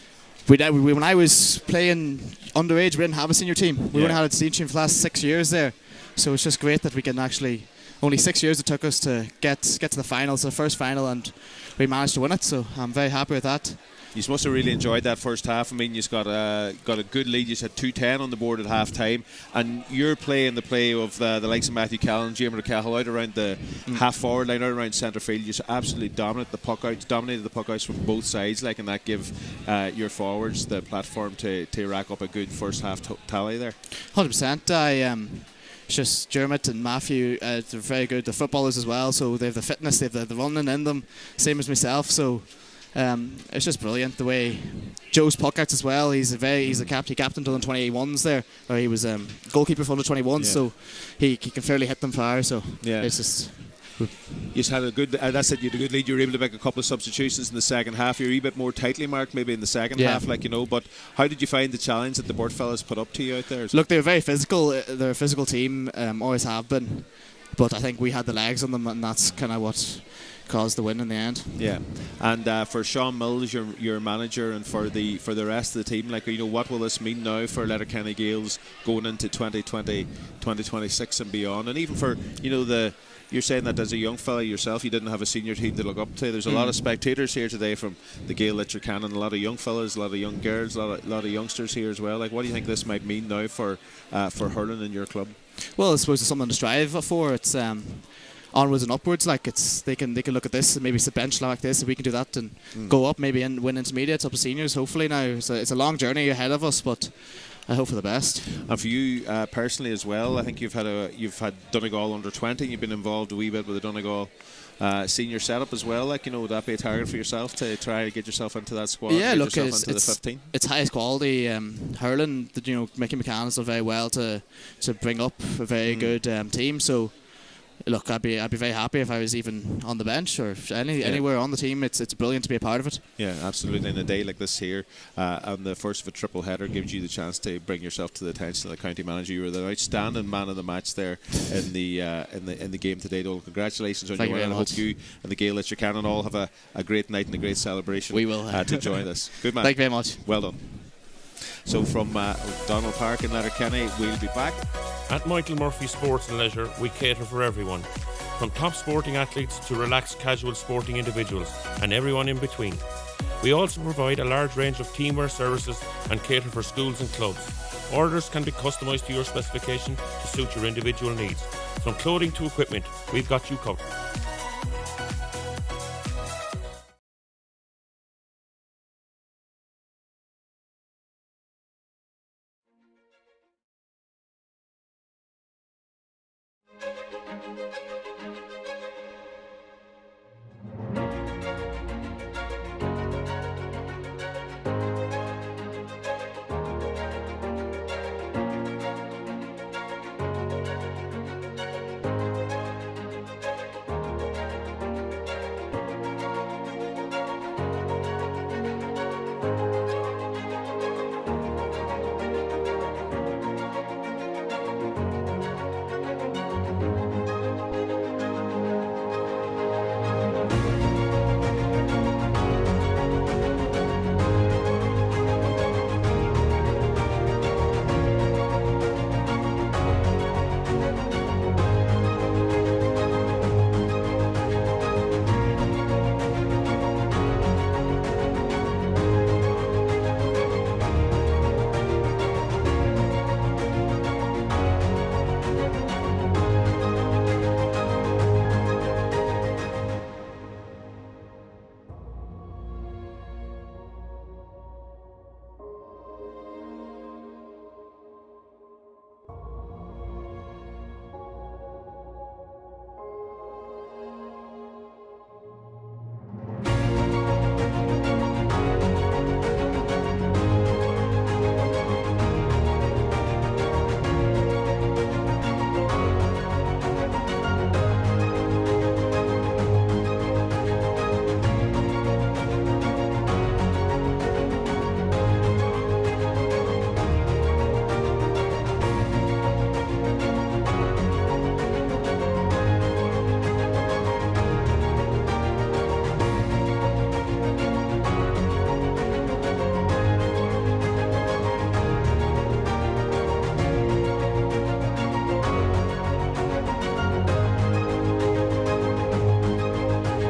when I was playing underage, we didn't have a senior team. We only had a senior team for the last 6 years there, so it's just great that we can actually. Only 6 years it took us to get to the finals, the first final, and we managed to win it. So I'm very happy with that. You must have really enjoyed that first half. I mean, you've got a good lead. You had 2-10 on the board at half time, and you're playing the play of the likes of Matthew Callan and James Cahill out around the half forward line, out around centre field. You absolutely dominated the puck outs from both sides, like, and that give your forwards the platform to rack up a good first half tally there. 100%. It's just Dermot and Matthew, they're very good. They're footballers as well, so they have the fitness, they have the running in them, same as myself. So it's just brilliant the way Joe's puck outs as well. He's a captain. He captained on 21s there, or he was goalkeeper for under 21s, so he can fairly hit them far. So it's just. You just had a good. That's it. You had a good lead. You were able to make a couple of substitutions in the second half. You're a wee bit more tightly marked, maybe in the second half, But how did you find the challenge that the Beart fellas put up to you out there? Look, they were very physical. They're a physical team. Always have been. But I think we had the legs on them, and that's kind of what caused the win in the end. Yeah, and for Sean Mills, your manager, and for the rest of the team, what will this mean now for Letterkenny Gaels going into 2020, 2026 and beyond, and even for you're saying that as a young fella yourself, you didn't have a senior team to look up to. There's a lot of spectators here today from the Gaeil Leitir Ceanainn, a lot of young fellas, a lot of young girls, a lot of youngsters here as well. What do you think this might mean now for hurling in your club? Well, I suppose it's something to strive for. It's onwards and upwards. They can look at this and maybe sit bench like this, if we can do that and go up, maybe and win intermediates up to seniors. Hopefully now it's a long journey ahead of us, but I hope for the best. And for you personally as well, I think you've had Donegal under 20. You've been involved a wee bit with the Donegal senior setup as well. Would that be a target for yourself to try to get yourself into that squad? Yeah, and look, get yourself into the 15? It's highest quality hurling. Mickey McCann has done very well to bring up a very good team. So. Look, I'd be very happy if I was even on the bench or anywhere on the team. It's brilliant to be a part of it. Yeah, absolutely. And a day like this here, on the first of a triple header, gives you the chance to bring yourself to the attention of the county manager. You were the outstanding man of the match there in the game today, Donal. Congratulations on your win. I hope you and the Gaeil Leitir Ceanainn all have a great night and a great celebration. We will to join us. Good man. Thank you very much. Well done. So from O'Donnell Park in Letterkenny, we'll be back. At Michael Murphy Sports and Leisure, we cater for everyone, from top sporting athletes to relaxed casual sporting individuals and everyone in between. We also provide a large range of teamwear services and cater for schools and clubs. Orders can be customised to your specification to suit your individual needs. From clothing to equipment, we've got you covered.